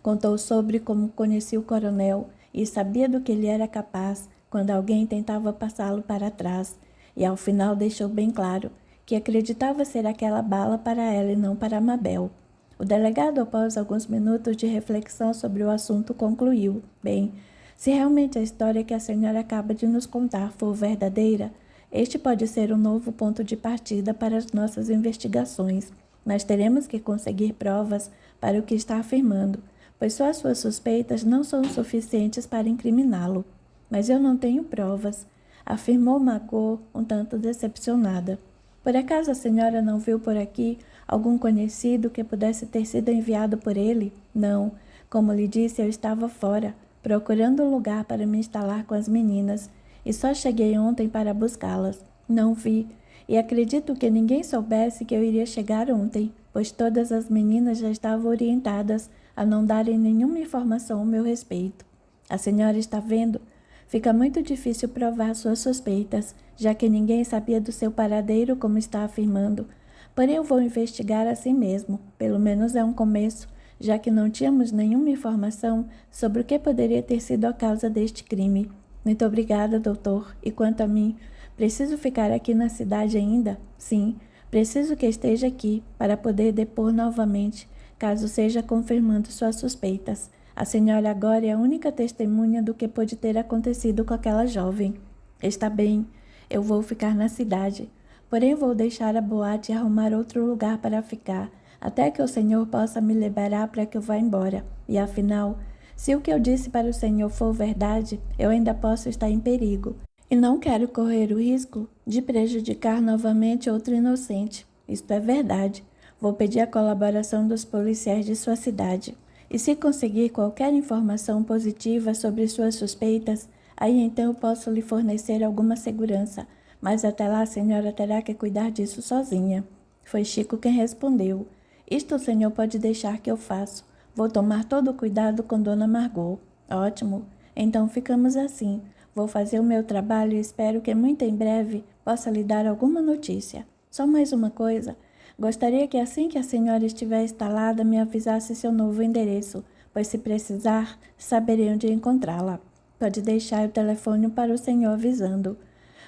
Contou sobre como conhecia o coronel e sabia do que ele era capaz quando alguém tentava passá-lo para trás, e ao final deixou bem claro que acreditava ser aquela bala para ela e não para Mabel. O delegado, após alguns minutos de reflexão sobre o assunto, concluiu: bem, se realmente a história que a senhora acaba de nos contar for verdadeira, este pode ser um novo ponto de partida para as nossas investigações, mas teremos que conseguir provas para o que está afirmando, pois só as suas suspeitas não são suficientes para incriminá-lo. Mas eu não tenho provas, afirmou Margot, um tanto decepcionada. Por acaso a senhora não viu por aqui algum conhecido que pudesse ter sido enviado por ele? Não. Como lhe disse, eu estava fora, procurando um lugar para me instalar com as meninas, e só cheguei ontem para buscá-las. Não vi, e acredito que ninguém soubesse que eu iria chegar ontem, pois todas as meninas já estavam orientadas a não darem nenhuma informação ao meu respeito. A senhora está vendo? Fica muito difícil provar suas suspeitas, já que ninguém sabia do seu paradeiro como está afirmando. Porém, eu vou investigar assim mesmo, pelo menos é um começo, já que não tínhamos nenhuma informação sobre o que poderia ter sido a causa deste crime. Muito obrigada, doutor. E quanto a mim, preciso ficar aqui na cidade ainda? Sim, preciso que esteja aqui para poder depor novamente, caso seja confirmando suas suspeitas. A senhora agora é a única testemunha do que pode ter acontecido com aquela jovem. Está bem, eu vou ficar na cidade. Porém, vou deixar a boate e arrumar outro lugar para ficar, até que o senhor possa me liberar para que eu vá embora. E afinal, se o que eu disse para o senhor for verdade, eu ainda posso estar em perigo. E não quero correr o risco de prejudicar novamente outro inocente. Isto é verdade. Vou pedir a colaboração dos policiais de sua cidade. E se conseguir qualquer informação positiva sobre suas suspeitas, aí então eu posso lhe fornecer alguma segurança. Mas até lá a senhora terá que cuidar disso sozinha. Foi Chico quem respondeu. Isto o senhor pode deixar que eu faço. Vou tomar todo o cuidado com Dona Margot. Ótimo. Então ficamos assim. Vou fazer o meu trabalho e espero que muito em breve possa lhe dar alguma notícia. Só mais uma coisa. Gostaria que assim que a senhora estiver instalada me avisasse seu novo endereço, pois se precisar, saberei onde encontrá-la. Pode deixar o telefone para o senhor avisando.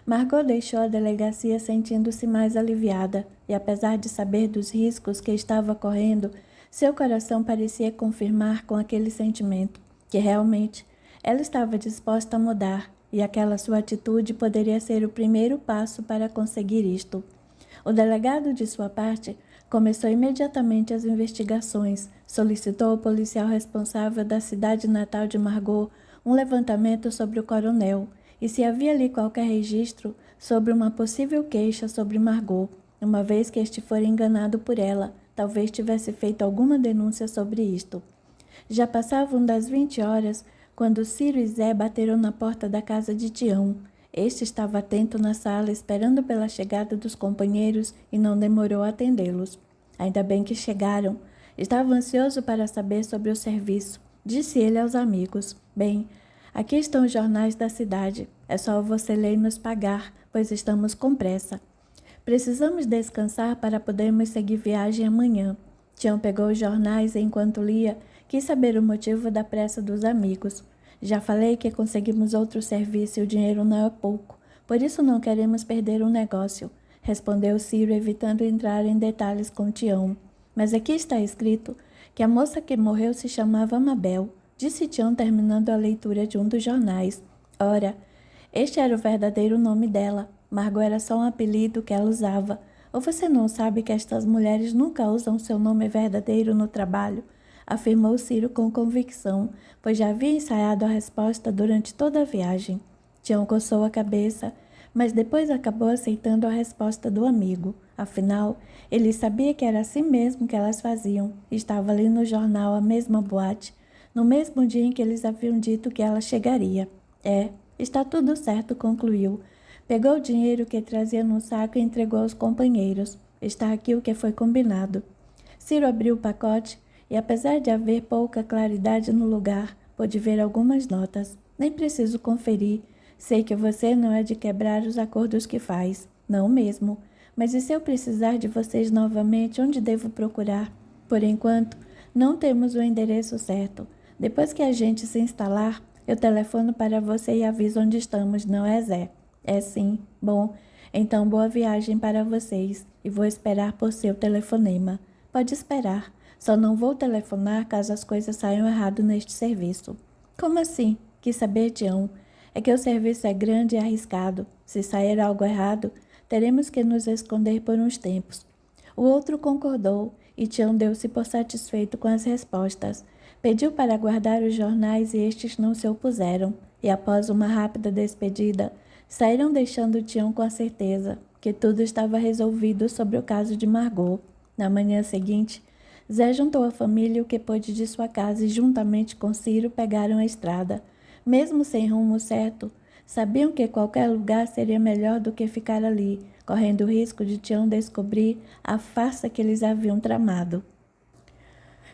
Margot deixou a delegacia sentindo-se mais aliviada, e apesar de saber dos riscos que estava correndo, seu coração parecia confirmar com aquele sentimento que realmente ela estava disposta a mudar, e aquela sua atitude poderia ser o primeiro passo para conseguir isto. O delegado, de sua parte, começou imediatamente as investigações, solicitou ao policial responsável da cidade natal de Margot um levantamento sobre o coronel e se havia ali qualquer registro sobre uma possível queixa sobre Margot, uma vez que este fora enganado por ela, talvez tivesse feito alguma denúncia sobre isto. Já passavam das 20 horas quando Ciro e Zé bateram na porta da casa de Tião. Este estava atento na sala, esperando pela chegada dos companheiros e não demorou a atendê-los. Ainda bem que chegaram. Estava ansioso para saber sobre o serviço. Disse ele aos amigos. Bem, aqui estão os jornais da cidade. É só você ler e nos pagar, pois estamos com pressa. Precisamos descansar para podermos seguir viagem amanhã. Tião pegou os jornais e, enquanto lia, quis saber o motivo da pressa dos amigos. Já falei que conseguimos outro serviço e o dinheiro não é pouco, por isso não queremos perder um negócio, respondeu Ciro, evitando entrar em detalhes com Tião. Mas aqui está escrito que a moça que morreu se chamava Mabel, disse Tião terminando a leitura de um dos jornais. Ora, este era o verdadeiro nome dela. Margot era só um apelido que ela usava. Ou você não sabe que estas mulheres nunca usam seu nome verdadeiro no trabalho? Afirmou Ciro com convicção, pois já havia ensaiado a resposta durante toda a viagem. Tião coçou a cabeça, mas depois acabou aceitando a resposta do amigo. Afinal, ele sabia que era assim mesmo que elas faziam. Estava ali no jornal a mesma boate, no mesmo dia em que eles haviam dito que ela chegaria. Está tudo certo, concluiu. Pegou o dinheiro que trazia no saco e entregou aos companheiros. Está aqui o que foi combinado. Ciro abriu o pacote e, apesar de haver pouca claridade no lugar, pôde ver algumas notas. Nem preciso conferir. Sei que você não é de quebrar os acordos que faz. Não mesmo. Mas e se eu precisar de vocês novamente, onde devo procurar? Por enquanto, não temos o endereço certo. Depois que a gente se instalar, eu telefono para você e aviso onde estamos, não é, Zé? É sim. Bom, então boa viagem para vocês e vou esperar por seu telefonema. Pode esperar. Só não vou telefonar caso as coisas saiam errado neste serviço. Como assim? Quis saber, Tião. É que o serviço é grande e arriscado. Se sair algo errado, teremos que nos esconder por uns tempos. O outro concordou e Tião deu-se por satisfeito com as respostas. Pediu para guardar os jornais e estes não se opuseram. E após uma rápida despedida, saíram deixando Tião com a certeza que tudo estava resolvido sobre o caso de Margot. Na manhã seguinte, Zé juntou a família o que pôde de sua casa e, juntamente com Ciro, pegaram a estrada. Mesmo sem rumo certo, sabiam que qualquer lugar seria melhor do que ficar ali, correndo o risco de Tião descobrir a farsa que eles haviam tramado.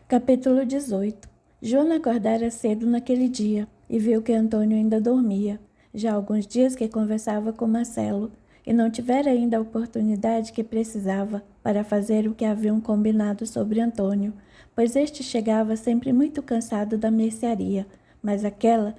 Capítulo 18. Joana acordara cedo naquele dia e viu que Antônio ainda dormia. Já há alguns dias que conversava com Marcelo e não tivera ainda a oportunidade que precisava para fazer o que haviam combinado sobre Antônio, pois este chegava sempre muito cansado da mercearia, mas aquela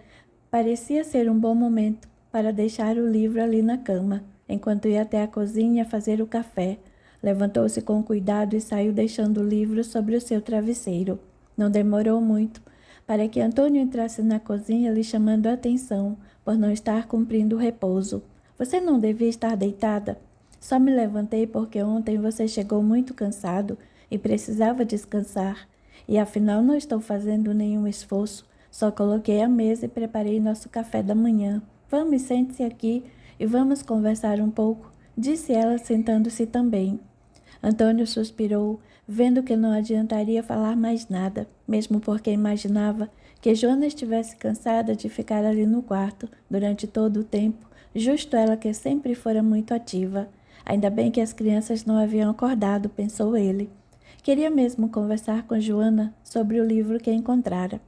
parecia ser um bom momento para deixar o livro ali na cama, enquanto ia até a cozinha fazer o café. Levantou-se com cuidado e saiu deixando o livro sobre o seu travesseiro. Não demorou muito. para que Antônio entrasse na cozinha lhe chamando a atenção por não estar cumprindo o repouso. Você não devia estar deitada? Só me levantei porque ontem você chegou muito cansado e precisava descansar. E afinal não estou fazendo nenhum esforço. Só coloquei a mesa e preparei nosso café da manhã. Vamos, sente-se aqui e vamos conversar um pouco, disse ela sentando-se também. Antônio suspirou, vendo que não adiantaria falar mais nada, mesmo porque imaginava que Joana estivesse cansada de ficar ali no quarto durante todo o tempo, justo ela que sempre fora muito ativa. Ainda bem que as crianças não haviam acordado, pensou ele. Queria mesmo conversar com Joana sobre o livro que encontrara.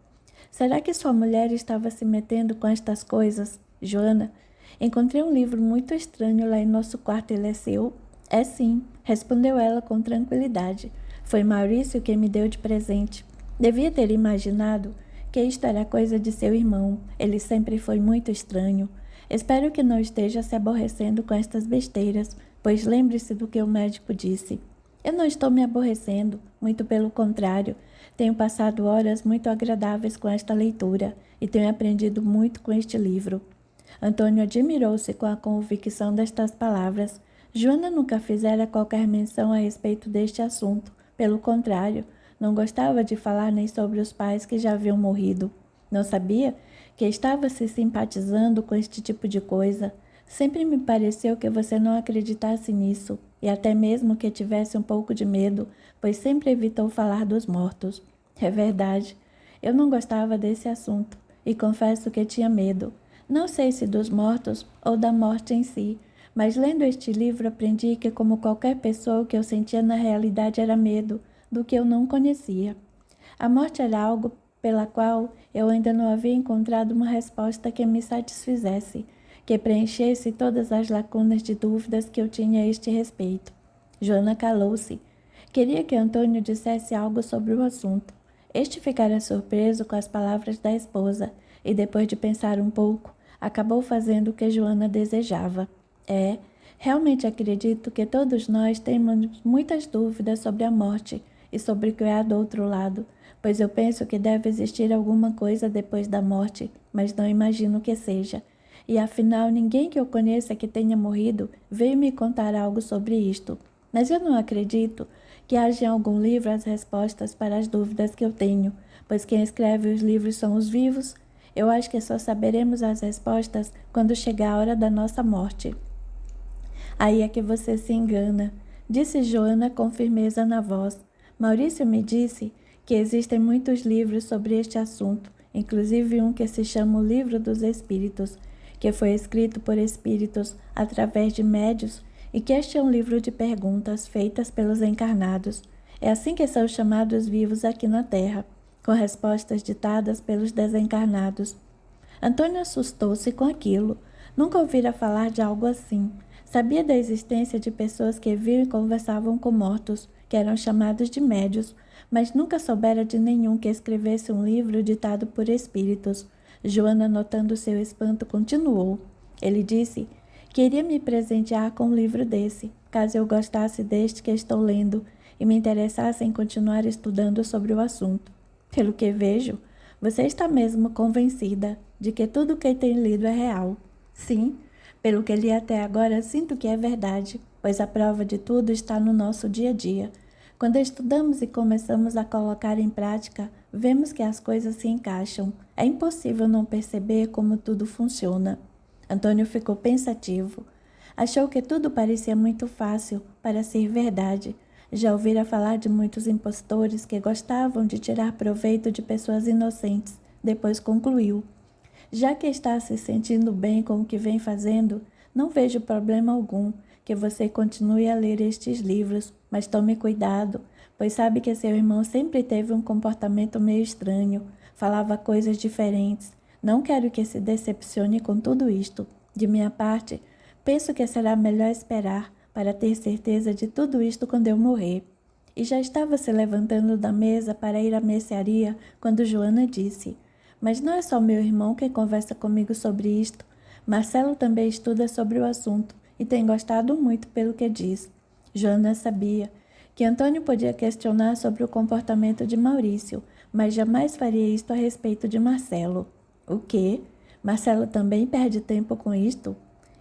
Será que sua mulher estava se metendo com estas coisas? Joana, encontrei um livro muito estranho lá em nosso quarto, ele é seu? É sim, respondeu ela com tranquilidade. Foi Maurício que me deu de presente. Devia ter imaginado que isto era coisa de seu irmão. Ele sempre foi muito estranho. Espero que não esteja se aborrecendo com estas besteiras, pois lembre-se do que o médico disse. Eu não estou me aborrecendo, muito pelo contrário. Tenho passado horas muito agradáveis com esta leitura e tenho aprendido muito com este livro. Antônio admirou-se com a convicção destas palavras. Joana nunca fizera qualquer menção a respeito deste assunto. Pelo contrário, não gostava de falar nem sobre os pais que já haviam morrido. Não sabia que estava se simpatizando com este tipo de coisa. Sempre me pareceu que você não acreditasse nisso, e até mesmo que tivesse um pouco de medo, pois sempre evitou falar dos mortos. É verdade, eu não gostava desse assunto, e confesso que tinha medo. Não sei se dos mortos ou da morte em si, mas lendo este livro aprendi que, como qualquer pessoa, o que eu sentia na realidade era medo do que eu não conhecia. A morte era algo pela qual eu ainda não havia encontrado uma resposta que me satisfizesse, que preenchesse todas as lacunas de dúvidas que eu tinha a este respeito. Joana calou-se. Queria que Antônio dissesse algo sobre o assunto. Este ficara surpreso com as palavras da esposa e, depois de pensar um pouco, acabou fazendo o que Joana desejava. Realmente acredito que todos nós temos muitas dúvidas sobre a morte e sobre o que há do outro lado, pois eu penso que deve existir alguma coisa depois da morte, mas não imagino que seja. E afinal, ninguém que eu conheça que tenha morrido veio me contar algo sobre isto. Mas eu não acredito que haja em algum livro as respostas para as dúvidas que eu tenho, pois quem escreve os livros são os vivos. Eu acho que só saberemos as respostas quando chegar a hora da nossa morte. Aí é que você se engana, disse Joana com firmeza na voz. Maurício me disse que existem muitos livros sobre este assunto, inclusive um que se chama O Livro dos Espíritos, que foi escrito por espíritos através de médios e que este é um livro de perguntas feitas pelos encarnados. É assim que são chamados vivos aqui na Terra, com respostas ditadas pelos desencarnados. Antônio assustou-se com aquilo. Nunca ouvira falar de algo assim. Sabia da existência de pessoas que viam e conversavam com mortos, que eram chamados de médios, mas nunca soubera de nenhum que escrevesse um livro ditado por espíritos. Joana, notando seu espanto, continuou. Ele disse que iria me presentear com um livro desse, caso eu gostasse deste que estou lendo e me interessasse em continuar estudando sobre o assunto. Pelo que vejo, você está mesmo convencida de que tudo o que tem lido é real. Sim, pelo que li até agora, sinto que é verdade, pois a prova de tudo está no nosso dia a dia. Quando estudamos e começamos a colocar em prática, vemos que as coisas se encaixam. É impossível não perceber como tudo funciona. Antônio ficou pensativo. Achou que tudo parecia muito fácil para ser verdade. Já ouvira falar de muitos impostores que gostavam de tirar proveito de pessoas inocentes. Depois concluiu. Já que está se sentindo bem com o que vem fazendo, não vejo problema algum que você continue a ler estes livros, mas tome cuidado, pois sabe que seu irmão sempre teve um comportamento meio estranho, falava coisas diferentes. Não quero que se decepcione com tudo isto. De minha parte, penso que será melhor esperar para ter certeza de tudo isto quando eu morrer. E já estava se levantando da mesa para ir à mercearia quando Joana disse: mas não é só meu irmão que conversa comigo sobre isto. Marcelo também estuda sobre o assunto e tem gostado muito pelo que diz. Joana sabia que Antônio podia questionar sobre o comportamento de Maurício, mas jamais faria isto a respeito de Marcelo. O quê? Marcelo também perde tempo com isto?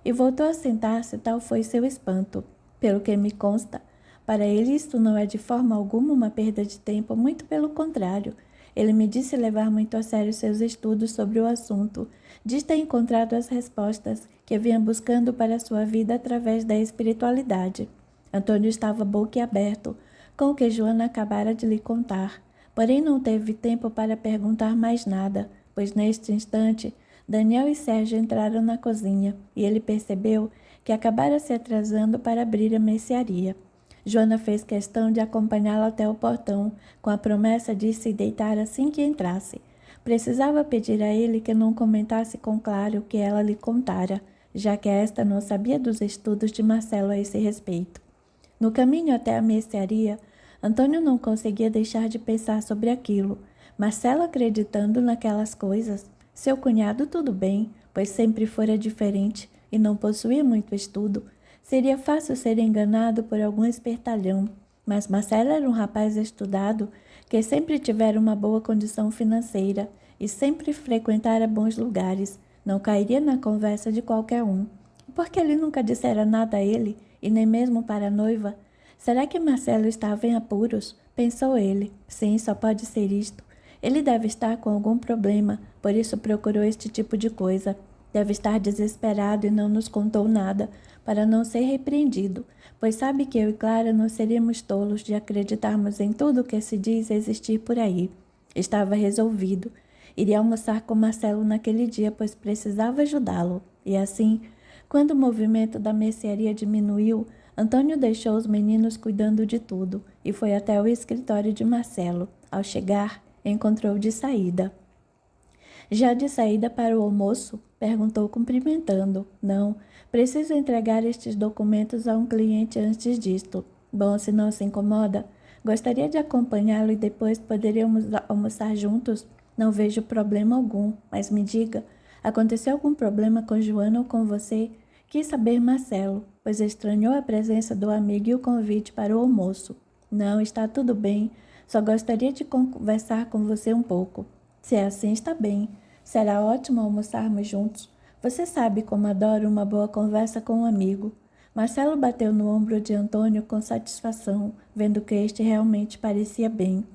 E voltou a sentar-se, tal foi seu espanto. Pelo que me consta, para ele isto não é de forma alguma uma perda de tempo, muito pelo contrário. Ele me disse levar muito a sério seus estudos sobre o assunto, diz ter encontrado as respostas que vinha buscando para sua vida através da espiritualidade. Antônio estava boquiaberto com o que Joana acabara de lhe contar, porém não teve tempo para perguntar mais nada, pois neste instante Daniel e Sérgio entraram na cozinha e ele percebeu que acabara se atrasando para abrir a mercearia. Joana fez questão de acompanhá-lo até o portão, com a promessa de se deitar assim que entrasse. Precisava pedir a ele que não comentasse com Clara o que ela lhe contara, já que esta não sabia dos estudos de Marcelo a esse respeito. No caminho até a mercearia, Antônio não conseguia deixar de pensar sobre aquilo. Marcelo acreditando naquelas coisas. Seu cunhado tudo bem, pois sempre fora diferente e não possuía muito estudo. Seria fácil ser enganado por algum espertalhão, mas Marcelo era um rapaz estudado que sempre tivera uma boa condição financeira e sempre frequentara bons lugares. Não cairia na conversa de qualquer um. Por que ele nunca dissera nada a ele, e nem mesmo para a noiva? Será que Marcelo estava em apuros? Pensou ele. Sim, só pode ser isto. Ele deve estar com algum problema, por isso procurou este tipo de coisa. Deve estar desesperado e não nos contou nada, para não ser repreendido, pois sabe que eu e Clara não seríamos tolos de acreditarmos em tudo o que se diz existir por aí. Estava resolvido. Iria almoçar com Marcelo naquele dia, pois precisava ajudá-lo. E assim, quando o movimento da mercearia diminuiu, Antônio deixou os meninos cuidando de tudo e foi até o escritório de Marcelo. Ao chegar, encontrou de saída. Já de saída para o almoço? Perguntou cumprimentando. Não, preciso entregar estes documentos a um cliente antes disto. Bom, se não se incomoda, gostaria de acompanhá-lo e depois poderíamos almoçar juntos? Não vejo problema algum, mas me diga, aconteceu algum problema com Joana ou com você? Quis saber Marcelo, pois estranhou a presença do amigo e o convite para o almoço. Não, está tudo bem, só gostaria de conversar com você um pouco. Se é assim, está bem. Será ótimo almoçarmos juntos. Você sabe como adoro uma boa conversa com um amigo. Marcelo bateu no ombro de Antônio com satisfação, vendo que este realmente parecia bem.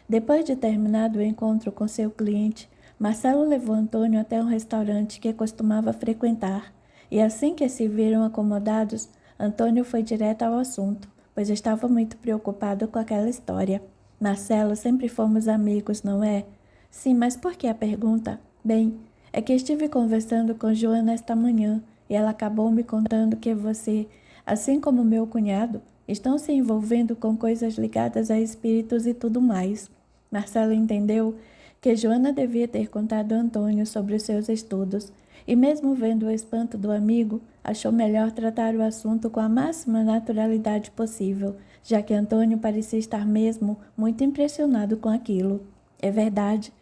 Depois de terminado o encontro com seu cliente, Marcelo levou Antônio até um restaurante que costumava frequentar, e assim que se viram acomodados, Antônio foi direto ao assunto, pois estava muito preocupado com aquela história. Marcelo, sempre fomos amigos, não é? Sim, mas por que a pergunta? Bem, é que estive conversando com Joana esta manhã e ela acabou me contando que você, assim como meu cunhado, estão se envolvendo com coisas ligadas a espíritos e tudo mais. Marcelo entendeu que Joana devia ter contado a Antônio sobre os seus estudos e, mesmo vendo o espanto do amigo, achou melhor tratar o assunto com a máxima naturalidade possível, já que Antônio parecia estar mesmo muito impressionado com aquilo. É verdade.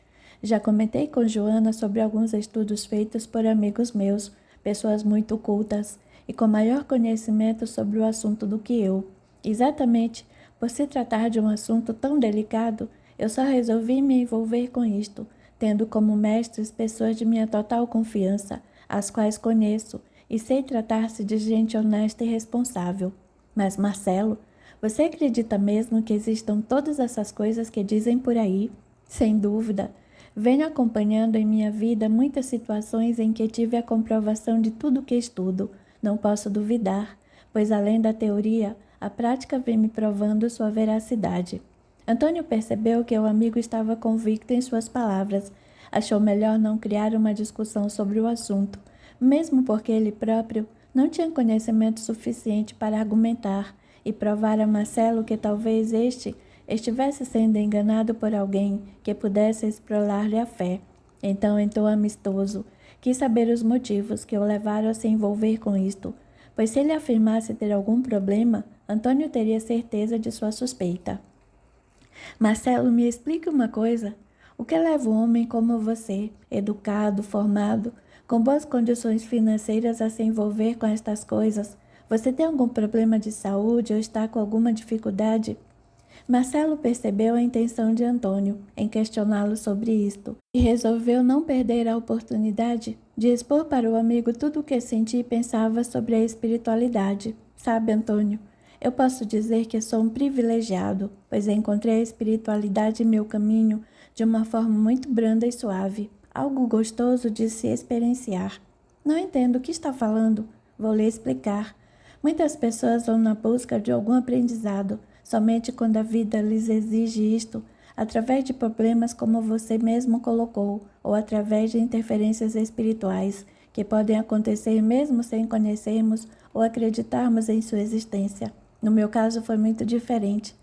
Já comentei com Joana sobre alguns estudos feitos por amigos meus, pessoas muito cultas e com maior conhecimento sobre o assunto do que eu. Exatamente por se tratar de um assunto tão delicado, eu só resolvi me envolver com isto, tendo como mestres pessoas de minha total confiança, as quais conheço e sei tratar-se de gente honesta e responsável. Mas, Marcelo, você acredita mesmo que existam todas essas coisas que dizem por aí? Sem dúvida. Venho acompanhando em minha vida muitas situações em que tive a comprovação de tudo que estudo. Não posso duvidar, pois além da teoria, a prática vem me provando sua veracidade. Antônio percebeu que o amigo estava convicto em suas palavras. Achou melhor não criar uma discussão sobre o assunto, mesmo porque ele próprio não tinha conhecimento suficiente para argumentar e provar a Marcelo que talvez este estivesse sendo enganado por alguém que pudesse esprolar-lhe a fé. Então, em tom amistoso, quis saber os motivos que o levaram a se envolver com isto, pois se ele afirmasse ter algum problema, Antônio teria certeza de sua suspeita. Marcelo, me explique uma coisa. O que leva um homem como você, educado, formado, com boas condições financeiras a se envolver com estas coisas? Você tem algum problema de saúde ou está com alguma dificuldade? Marcelo percebeu a intenção de Antônio em questioná-lo sobre isto e resolveu não perder a oportunidade de expor para o amigo tudo o que sentia e pensava sobre a espiritualidade. Sabe, Antônio, eu posso dizer que sou um privilegiado, pois encontrei a espiritualidade em meu caminho de uma forma muito branda e suave, algo gostoso de se experienciar. Não entendo o que está falando, vou lhe explicar. Muitas pessoas vão na busca de algum aprendizado, somente quando a vida lhes exige isto, através de problemas como você mesmo colocou, ou através de interferências espirituais, que podem acontecer mesmo sem conhecermos ou acreditarmos em sua existência. No meu caso foi muito diferente.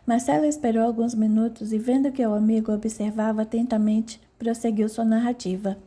Marcelo esperou alguns minutos e, vendo que o amigo observava atentamente, prosseguiu sua narrativa.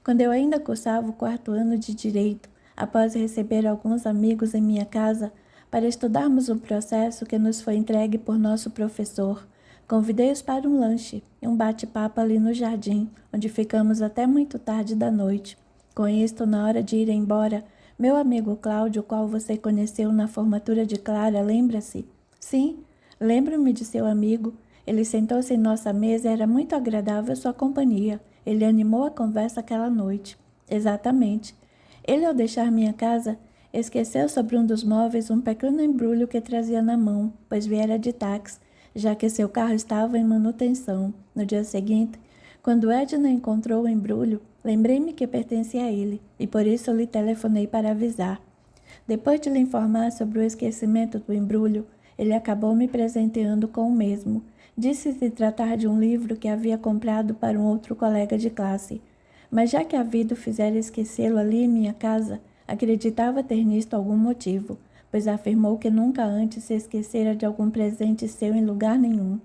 Quando eu ainda cursava o 4º ano de Direito, após receber alguns amigos em minha casa para estudarmos um processo que nos foi entregue por nosso professor, convidei-os para um lanche e um bate-papo ali no jardim, onde ficamos até muito tarde da noite. Com isto, na hora de ir embora, meu amigo Cláudio, o qual você conheceu na formatura de Clara, lembra-se? Sim, lembro-me de seu amigo. Ele sentou-se em nossa mesa e era muito agradável sua companhia. Ele animou a conversa aquela noite. Exatamente. Ele, ao deixar minha casa, esqueceu sobre um dos móveis um pequeno embrulho que trazia na mão, pois viera de táxi, já que seu carro estava em manutenção. No dia seguinte, quando Edna encontrou o embrulho, lembrei-me que pertencia a ele, e por isso lhe telefonei para avisar. Depois de lhe informar sobre o esquecimento do embrulho, ele acabou me presenteando com o mesmo. Disse se tratar de um livro que havia comprado para um outro colega de classe. Mas já que a vida o fizera esquecê-lo ali em minha casa, acreditava ter nisto algum motivo, pois afirmou que nunca antes se esquecera de algum presente seu em lugar nenhum.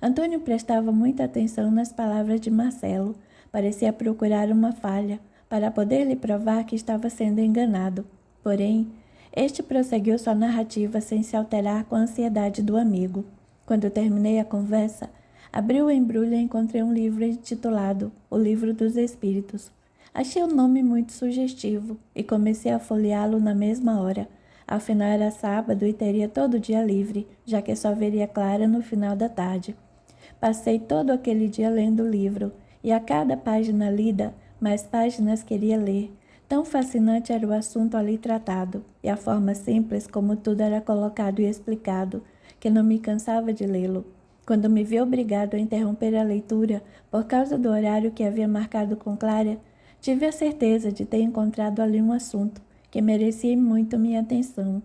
Antônio prestava muita atenção nas palavras de Marcelo, parecia procurar uma falha, para poder lhe provar que estava sendo enganado. Porém, este prosseguiu sua narrativa sem se alterar com a ansiedade do amigo. Quando terminei a conversa, abri o embrulho e encontrei um livro intitulado O Livro dos Espíritos. Achei o nome muito sugestivo e comecei a folheá-lo na mesma hora. Afinal, era sábado e teria todo o dia livre, já que só veria Clara no final da tarde. Passei todo aquele dia lendo o livro, e a cada página lida, mais páginas queria ler. Tão fascinante era o assunto ali tratado, e a forma simples como tudo era colocado e explicado, que não me cansava de lê-lo. Quando me vi obrigado a interromper a leitura por causa do horário que havia marcado com Clara, tive a certeza de ter encontrado ali um assunto que merecia muito minha atenção.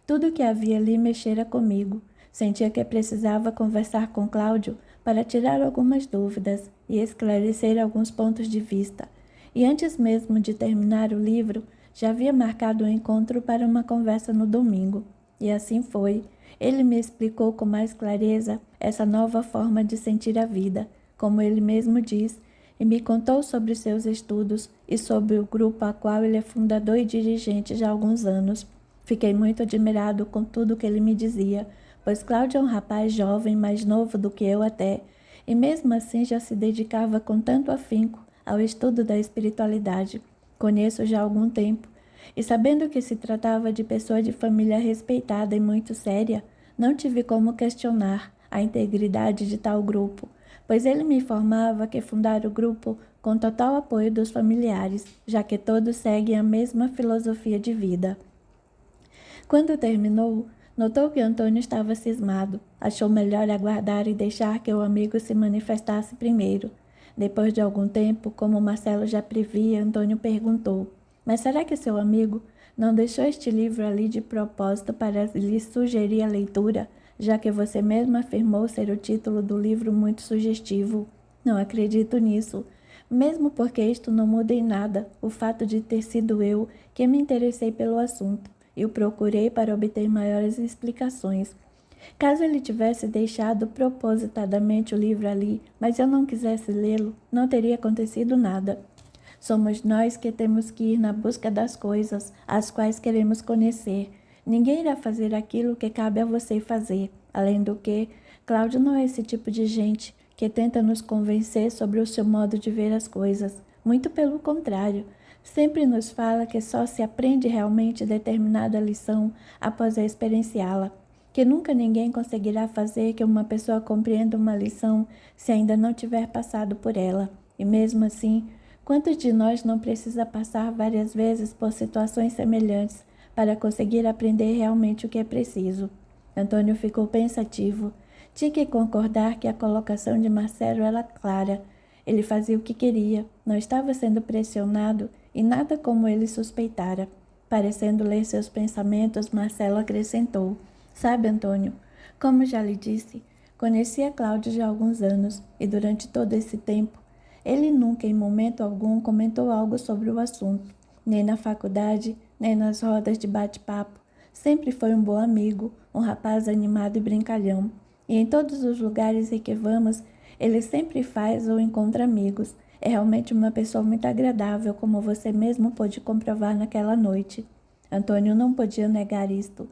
Tudo o que havia ali mexera comigo. Sentia que precisava conversar com Cláudio para tirar algumas dúvidas e esclarecer alguns pontos de vista. E antes mesmo de terminar o livro, já havia marcado um encontro para uma conversa no domingo. E assim foi. Ele me explicou com mais clareza essa nova forma de sentir a vida, como ele mesmo diz, e me contou sobre seus estudos e sobre o grupo a qual ele é fundador e dirigente já há alguns anos. Fiquei muito admirado com tudo que ele me dizia, pois Cláudio é um rapaz jovem, mais novo do que eu até, e mesmo assim já se dedicava com tanto afinco ao estudo da espiritualidade. Conheço já há algum tempo, e sabendo que se tratava de pessoa de família respeitada e muito séria, não tive como questionar a integridade de tal grupo, pois ele me informava que fundara o grupo com total apoio dos familiares, já que todos seguem a mesma filosofia de vida. Quando terminou, notou que Antônio estava cismado. Achou melhor aguardar e deixar que o amigo se manifestasse primeiro. Depois de algum tempo, como Marcelo já previa, Antônio perguntou: mas será que seu amigo não deixou este livro ali de propósito para lhe sugerir a leitura, já que você mesmo afirmou ser o título do livro muito sugestivo? Não acredito nisso, mesmo porque isto não muda em nada o fato de ter sido eu que me interessei pelo assunto e o procurei para obter maiores explicações. Caso ele tivesse deixado propositadamente o livro ali, mas eu não quisesse lê-lo, não teria acontecido nada. Somos nós que temos que ir na busca das coisas, as quais queremos conhecer. Ninguém irá fazer aquilo que cabe a você fazer. Além do que, Cláudio não é esse tipo de gente que tenta nos convencer sobre o seu modo de ver as coisas. Muito pelo contrário, sempre nos fala que só se aprende realmente determinada lição após experienciá-la. que nunca ninguém conseguirá fazer que uma pessoa compreenda uma lição se ainda não tiver passado por ela. E mesmo assim, quantos de nós não precisa passar várias vezes por situações semelhantes para conseguir aprender realmente o que é preciso? Antônio ficou pensativo. Tinha que concordar que a colocação de Marcelo era clara. Ele fazia o que queria, não estava sendo pressionado e nada como ele suspeitara. Parecendo ler seus pensamentos, Marcelo acrescentou: Sabe, Antônio, como já lhe disse, conhecia Cláudio já há alguns anos e durante todo esse tempo, ele nunca em momento algum comentou algo sobre o assunto, nem na faculdade, nem nas rodas de bate-papo. Sempre foi um bom amigo, um rapaz animado e brincalhão. E em todos os lugares em que vamos, ele sempre faz ou encontra amigos. É realmente uma pessoa muito agradável, como você mesmo pôde comprovar naquela noite. Antônio não podia negar isto.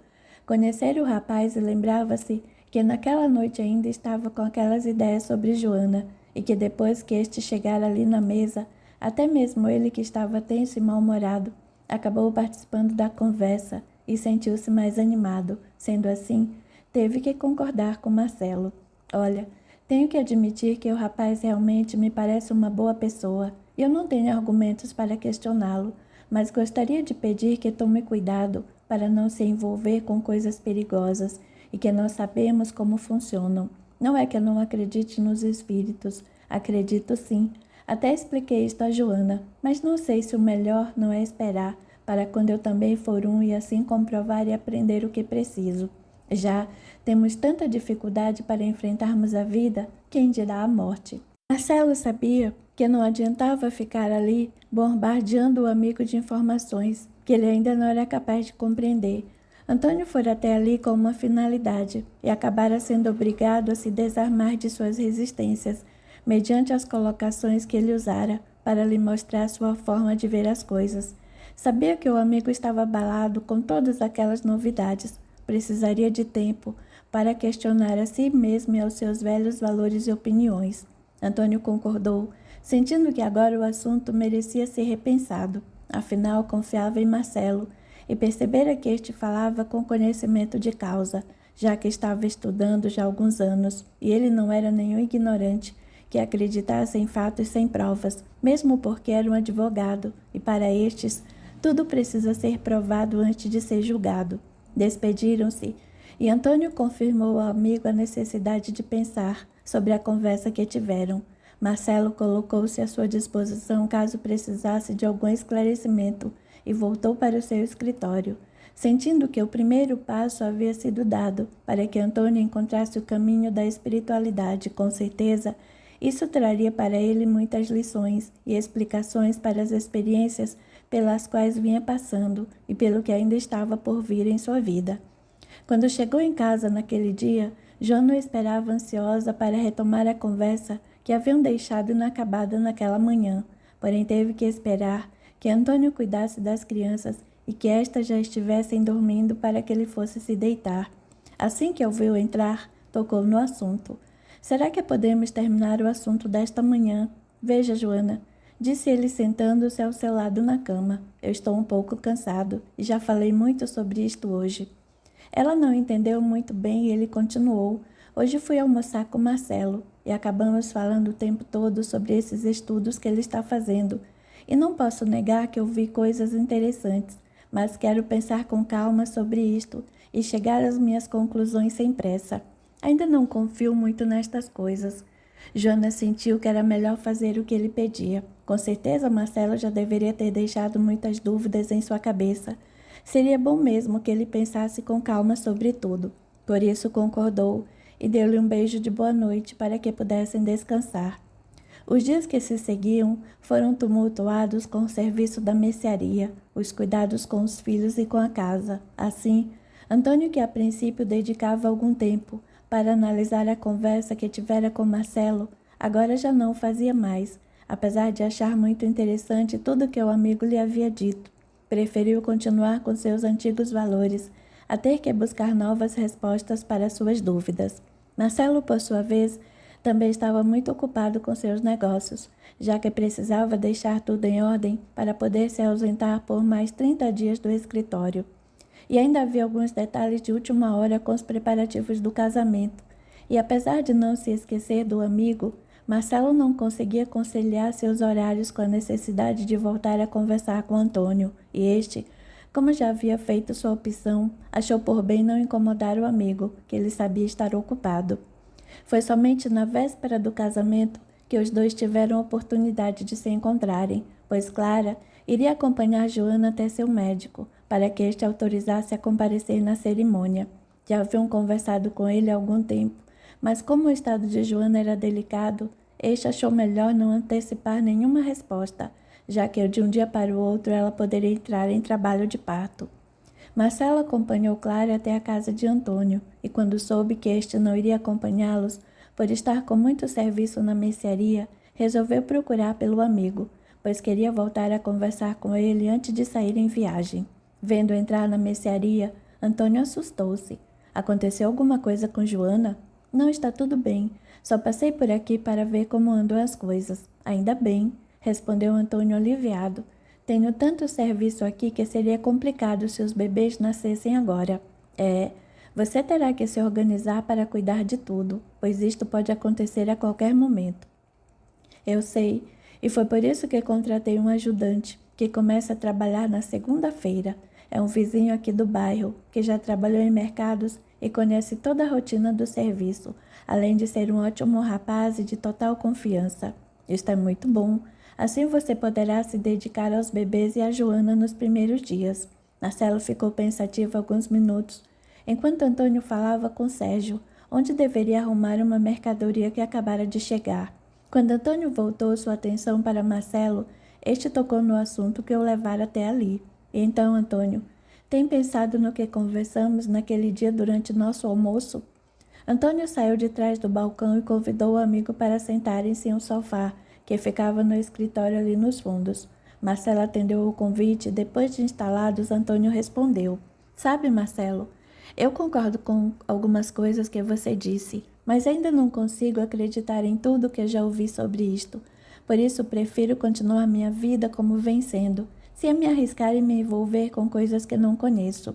Conhecera o rapaz e lembrava-se que naquela noite ainda estava com aquelas ideias sobre Joana, e que depois que este chegara ali na mesa, até mesmo ele que estava tenso e mal-humorado, acabou participando da conversa e sentiu-se mais animado. Sendo assim, teve que concordar com Marcelo. Olha, tenho que admitir que o rapaz realmente me parece uma boa pessoa. Eu não tenho argumentos para questioná-lo, mas gostaria de pedir que tome cuidado para não se envolver com coisas perigosas e que nós sabemos como funcionam. Não é que eu não acredite nos espíritos. Acredito sim. Até expliquei isto a Joana, mas não sei se o melhor não é esperar para quando eu também for um e assim comprovar e aprender o que preciso. Já temos tanta dificuldade para enfrentarmos a vida, quem dirá a morte. Marcelo sabia que não adiantava ficar ali bombardeando o amigo de informações que ele ainda não era capaz de compreender. Antônio fora até ali com uma finalidade e acabara sendo obrigado a se desarmar de suas resistências, mediante as colocações que ele usara para lhe mostrar sua forma de ver as coisas. Sabia que o amigo estava abalado com todas aquelas novidades. Precisaria de tempo para questionar a si mesmo e aos seus velhos valores e opiniões. Antônio concordou, sentindo que agora o assunto merecia ser repensado. Afinal, confiava em Marcelo e percebera que este falava com conhecimento de causa, já que estava estudando já há alguns anos, e ele não era nenhum ignorante que acreditasse em fatos sem provas, mesmo porque era um advogado, e para estes, tudo precisa ser provado antes de ser julgado. Despediram-se, e Antônio confirmou ao amigo a necessidade de pensar sobre a conversa que tiveram. Marcelo colocou-se à sua disposição caso precisasse de algum esclarecimento e voltou para o seu escritório, sentindo que o primeiro passo havia sido dado para que Antônio encontrasse o caminho da espiritualidade. Com certeza, isso traria para ele muitas lições e explicações para as experiências pelas quais vinha passando e pelo que ainda estava por vir em sua vida. Quando chegou em casa naquele dia, Joana o esperava ansiosa para retomar a conversa que haviam deixado inacabada naquela manhã, porém teve que esperar que Antônio cuidasse das crianças e que estas já estivessem dormindo para que ele fosse se deitar. Assim que ouviu entrar, tocou no assunto. Será que podemos terminar o assunto desta manhã? Veja, Joana, disse ele sentando-se ao seu lado na cama. Eu estou um pouco cansado e já falei muito sobre isto hoje. Ela não entendeu muito bem e ele continuou. Hoje fui almoçar com Marcelo e acabamos falando o tempo todo sobre esses estudos que ele está fazendo. E não posso negar que ouvi coisas interessantes, mas quero pensar com calma sobre isto e chegar às minhas conclusões sem pressa. Ainda não confio muito nestas coisas. Joana sentiu que era melhor fazer o que ele pedia. Com certeza Marcelo já deveria ter deixado muitas dúvidas em sua cabeça. Seria bom mesmo que ele pensasse com calma sobre tudo. Por isso concordou e deu-lhe um beijo de boa noite para que pudessem descansar. Os dias que se seguiam foram tumultuados com o serviço da mercearia, os cuidados com os filhos e com a casa. Assim, Antônio, que a princípio dedicava algum tempo para analisar a conversa que tivera com Marcelo, agora já não o fazia mais, apesar de achar muito interessante tudo que o amigo lhe havia dito. Preferiu continuar com seus antigos valores, a ter que buscar novas respostas para suas dúvidas. Marcelo, por sua vez, também estava muito ocupado com seus negócios, já que precisava deixar tudo em ordem para poder se ausentar por mais 30 dias do escritório. e ainda havia alguns detalhes de última hora com os preparativos do casamento. E apesar de não se esquecer do amigo, Marcelo não conseguia conciliar seus horários com a necessidade de voltar a conversar com Antônio, e este, como já havia feito sua opção, achou por bem não incomodar o amigo, que ele sabia estar ocupado. Foi somente na véspera do casamento que os dois tiveram a oportunidade de se encontrarem, pois Clara iria acompanhar Joana até seu médico, para que este autorizasse a comparecer na cerimônia. Já haviam conversado com ele há algum tempo, mas como o estado de Joana era delicado, este achou melhor não antecipar nenhuma resposta, já que de um dia para o outro ela poderia entrar em trabalho de parto. Marcelo acompanhou Clara até a casa de Antônio, e quando soube que este não iria acompanhá-los, por estar com muito serviço na mercearia, resolveu procurar pelo amigo, pois queria voltar a conversar com ele antes de sair em viagem. Vendo entrar na mercearia, Antônio assustou-se. Aconteceu alguma coisa com Joana? Não, está tudo bem. Só passei por aqui para ver como andam as coisas. Ainda bem, respondeu Antônio aliviado. Tenho tanto serviço aqui que seria complicado se os bebês nascessem agora. Você terá que se organizar para cuidar de tudo, pois isto pode acontecer a qualquer momento. Eu sei, e foi por isso que contratei um ajudante, que começa a trabalhar na segunda-feira. É um vizinho aqui do bairro, que já trabalhou em mercados e conhece toda a rotina do serviço, além de ser um ótimo rapaz e de total confiança. Isto é muito bom. Assim você poderá se dedicar aos bebês e a Joana nos primeiros dias. Marcelo ficou pensativo alguns minutos, enquanto Antônio falava com Sérgio, onde deveria arrumar uma mercadoria que acabara de chegar. Quando Antônio voltou sua atenção para Marcelo, este tocou no assunto que o levara até ali. E então, Antônio, tem pensado no que conversamos naquele dia durante nosso almoço? Antônio saiu de trás do balcão e convidou o amigo para sentarem-se em um sofá, que ficava no escritório ali nos fundos. Marcelo atendeu o convite e, depois de instalados, Antônio respondeu. Sabe, Marcelo, eu concordo com algumas coisas que você disse, mas ainda não consigo acreditar em tudo que já ouvi sobre isto. Por isso, prefiro continuar minha vida como vem sendo, sem me arriscar e me envolver com coisas que não conheço.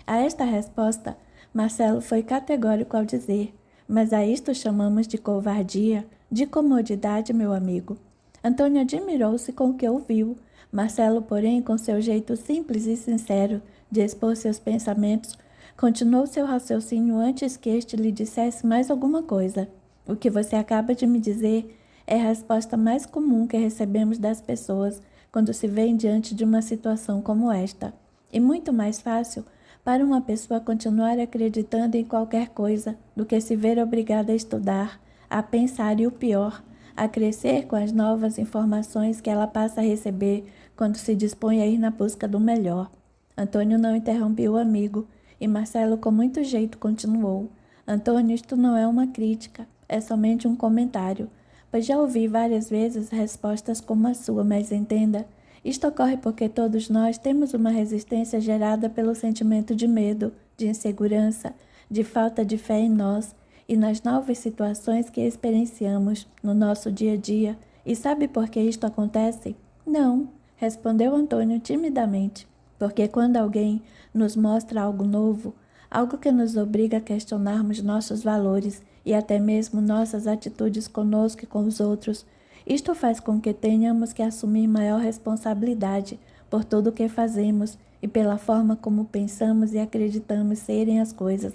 A esta resposta, Marcelo foi categórico ao dizer, mas a isto chamamos de covardia, de comodidade, meu amigo. Antônio admirou-se com o que ouviu. Marcelo, porém, com seu jeito simples e sincero de expor seus pensamentos, continuou seu raciocínio antes que este lhe dissesse mais alguma coisa. O que você acaba de me dizer é a resposta mais comum que recebemos das pessoas quando se vêem diante de uma situação como esta. E muito mais fácil para uma pessoa continuar acreditando em qualquer coisa do que se ver obrigada a estudar, a pensar e, o pior, a crescer com as novas informações que ela passa a receber quando se dispõe a ir na busca do melhor. Antônio não interrompeu o amigo e Marcelo com muito jeito continuou. Antônio, isto não é uma crítica, é somente um comentário, pois já ouvi várias vezes respostas como a sua, mas entenda, isto ocorre porque todos nós temos uma resistência gerada pelo sentimento de medo, de insegurança, de falta de fé em nós e nas novas situações que experienciamos no nosso dia a dia. E sabe por que isto acontece? Não, respondeu Antônio timidamente, porque quando alguém nos mostra algo novo, algo que nos obriga a questionarmos nossos valores e até mesmo nossas atitudes conosco e com os outros, isto faz com que tenhamos que assumir maior responsabilidade por tudo o que fazemos e pela forma como pensamos e acreditamos serem as coisas.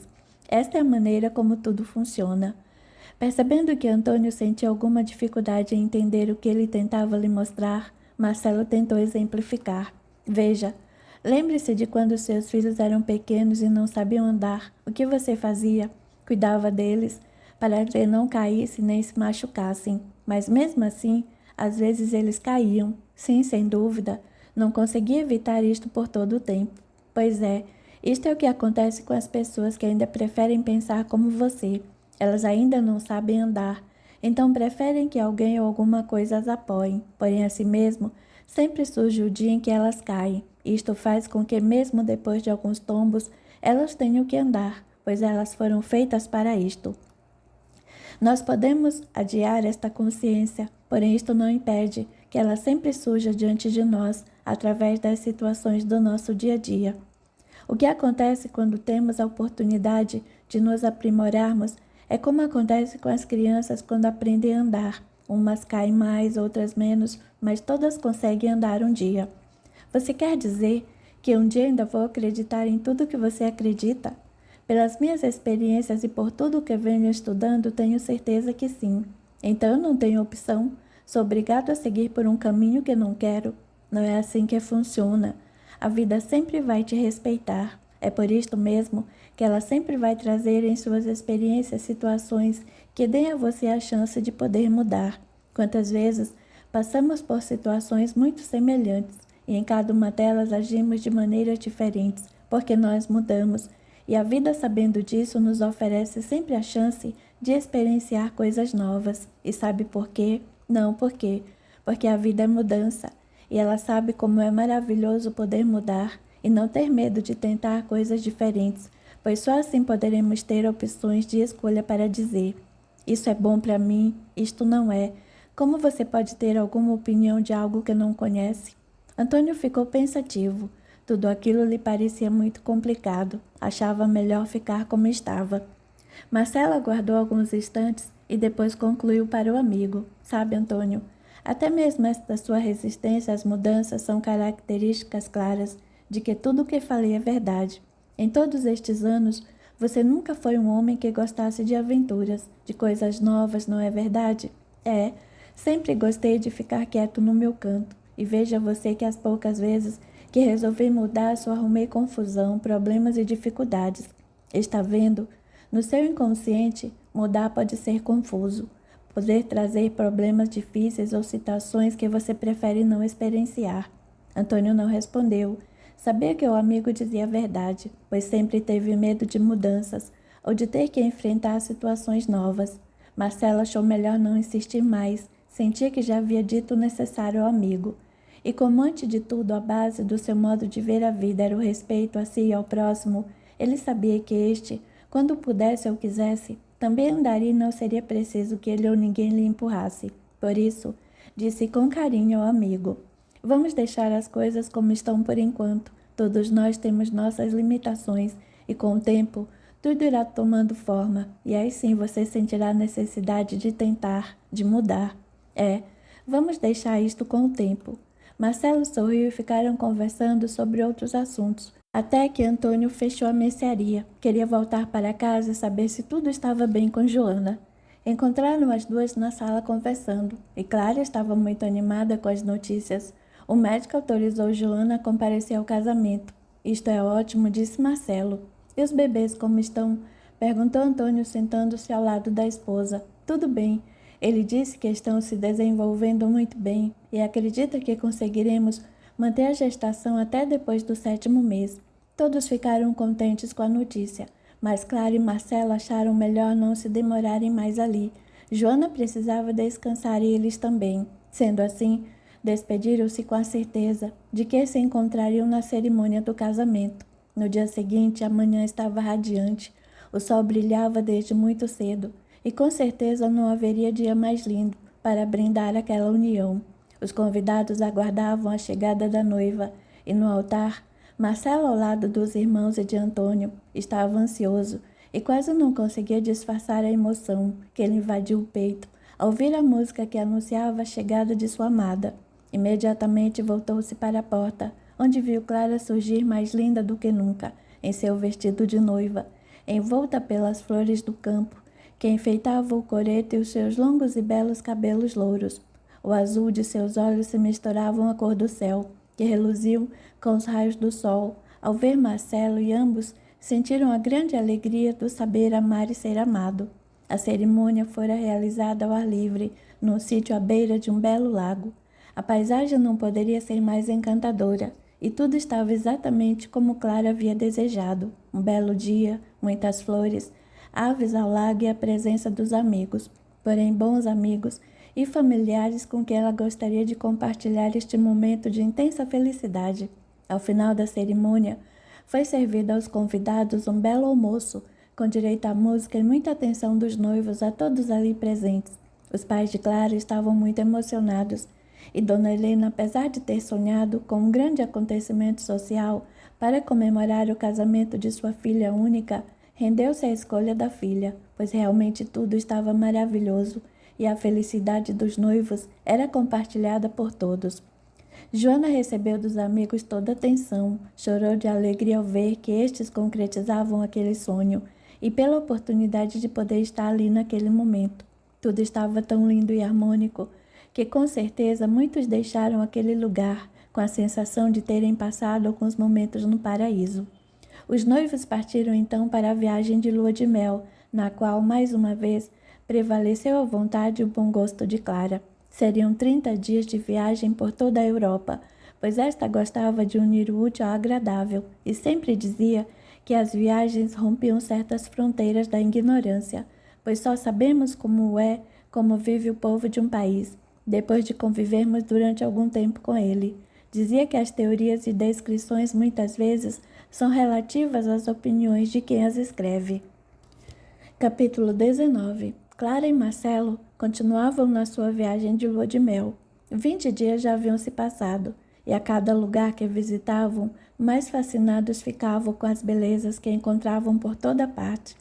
Esta é a maneira como tudo funciona. Percebendo que Antônio sentia alguma dificuldade em entender o que ele tentava lhe mostrar, Marcelo tentou exemplificar. Veja, lembre-se de quando seus filhos eram pequenos e não sabiam andar. O que você fazia? Cuidava deles para que não caíssem nem se machucassem. Mas mesmo assim, às vezes eles caíam. Sim, sem dúvida. Não conseguia evitar isto por todo o tempo. Pois é, isto é o que acontece com as pessoas que ainda preferem pensar como você. Elas ainda não sabem andar, então preferem que alguém ou alguma coisa as apoie. Porém, assim mesmo, sempre surge o dia em que elas caem. Isto faz com que, mesmo depois de alguns tombos, elas tenham que andar, pois elas foram feitas para isto. Nós podemos adiar esta consciência, porém isto não impede que ela sempre surja diante de nós, através das situações do nosso dia a dia. O que acontece quando temos a oportunidade de nos aprimorarmos é como acontece com as crianças quando aprendem a andar. Umas caem mais, outras menos, mas todas conseguem andar um dia. Você quer dizer que um dia ainda vou acreditar em tudo que você acredita? Pelas minhas experiências e por tudo que venho estudando, tenho certeza que sim. Então eu não tenho opção. Sou obrigado a seguir por um caminho que não quero. Não é assim que funciona. A vida sempre vai te respeitar. É por isto mesmo que ela sempre vai trazer em suas experiências situações que deem a você a chance de poder mudar. Quantas vezes passamos por situações muito semelhantes e em cada uma delas agimos de maneiras diferentes, porque nós mudamos. E a vida, sabendo disso, nos oferece sempre a chance de experienciar coisas novas. E sabe por quê? Não por quê? Porque a vida é mudança. E ela sabe como é maravilhoso poder mudar e não ter medo de tentar coisas diferentes, pois só assim poderemos ter opções de escolha para dizer: isso é bom para mim, isto não é. Como você pode ter alguma opinião de algo que não conhece? Antônio ficou pensativo. Tudo aquilo lhe parecia muito complicado. Achava melhor ficar como estava. Marcela aguardou alguns instantes e depois concluiu para o amigo: sabe, Antônio, até mesmo esta sua resistência às mudanças são características claras de que tudo o que falei é verdade. Em todos estes anos, você nunca foi um homem que gostasse de aventuras, de coisas novas, não é verdade? É, sempre gostei de ficar quieto no meu canto. E veja você que as poucas vezes que resolvi mudar, só arrumei confusão, problemas e dificuldades. Está vendo? No seu inconsciente, mudar pode ser confuso, poder trazer problemas difíceis ou situações que você prefere não experienciar. Antônio não respondeu. Sabia que o amigo dizia a verdade, pois sempre teve medo de mudanças ou de ter que enfrentar situações novas. Marcela achou melhor não insistir mais, sentia que já havia dito o necessário ao amigo. E como antes de tudo a base do seu modo de ver a vida era o respeito a si e ao próximo, ele sabia que este, quando pudesse ou quisesse, também andaria e não seria preciso que ele ou ninguém lhe empurrasse. Por isso, disse com carinho ao amigo: vamos deixar as coisas como estão por enquanto. Todos nós temos nossas limitações e com o tempo tudo irá tomando forma e aí sim você sentirá a necessidade de tentar, de mudar. Vamos deixar isto com o tempo. Marcelo sorriu e ficaram conversando sobre outros assuntos, até que Antônio fechou a mercearia. Queria voltar para casa e saber se tudo estava bem com Joana. Encontraram as duas na sala conversando, e Clara estava muito animada com as notícias. O médico autorizou Joana a comparecer ao casamento. Isto é ótimo, disse Marcelo. E os bebês como estão? Perguntou Antônio sentando-se ao lado da esposa. Tudo bem. Ele disse que estão se desenvolvendo muito bem e acredita que conseguiremos manter a gestação até depois do 7º mês. Todos ficaram contentes com a notícia, mas Clara e Marcelo acharam melhor não se demorarem mais ali. Joana precisava descansar e eles também. Sendo assim, despediram-se com a certeza de que se encontrariam na cerimônia do casamento. No dia seguinte, a manhã estava radiante. O sol brilhava desde muito cedo. E com certeza não haveria dia mais lindo para brindar aquela união. Os convidados aguardavam a chegada da noiva e no altar, Marcelo, ao lado dos irmãos e de Antônio, estava ansioso e quase não conseguia disfarçar a emoção que lhe invadiu o peito ao ouvir a música que anunciava a chegada de sua amada. Imediatamente voltou-se para a porta, onde viu Clara surgir mais linda do que nunca, em seu vestido de noiva, envolta pelas flores do campo, que enfeitava o coreto e os seus longos e belos cabelos louros. O azul de seus olhos se misturavam à cor do céu, que reluziu com os raios do sol. Ao ver Marcelo, e ambos sentiram a grande alegria do saber amar e ser amado. A cerimônia fora realizada ao ar livre, num sítio à beira de um belo lago. A paisagem não poderia ser mais encantadora, e tudo estava exatamente como Clara havia desejado. Um belo dia, muitas flores, aves ao lago e a presença dos amigos, porém bons amigos e familiares com quem ela gostaria de compartilhar este momento de intensa felicidade. Ao final da cerimônia, foi servido aos convidados um belo almoço, com direito à música e muita atenção dos noivos a todos ali presentes. Os pais de Clara estavam muito emocionados, e Dona Helena, apesar de ter sonhado com um grande acontecimento social, Para comemorar o casamento de sua filha única, rendeu-se à escolha da filha, pois realmente tudo estava maravilhoso e a felicidade dos noivos era compartilhada por todos. Joana recebeu dos amigos toda a atenção, chorou de alegria ao ver que estes concretizavam aquele sonho e pela oportunidade de poder estar ali naquele momento. Tudo estava tão lindo e harmônico que com certeza muitos deixaram aquele lugar com a sensação de terem passado alguns momentos no paraíso. Os noivos partiram então para a viagem de lua de mel, na qual, mais uma vez, prevaleceu a vontade e o bom gosto de Clara. Seriam 30 dias de viagem por toda a Europa, pois esta gostava de unir o útil ao agradável e sempre dizia que as viagens rompiam certas fronteiras da ignorância, pois só sabemos como vive o povo de um país, depois de convivermos durante algum tempo com ele. Dizia que as teorias e descrições muitas vezes são relativas às opiniões de quem as escreve. Capítulo 19. Clara e Marcelo continuavam na sua viagem de lua de mel. 20 dias já haviam se passado, e a cada lugar que visitavam, mais fascinados ficavam com as belezas que encontravam por toda parte.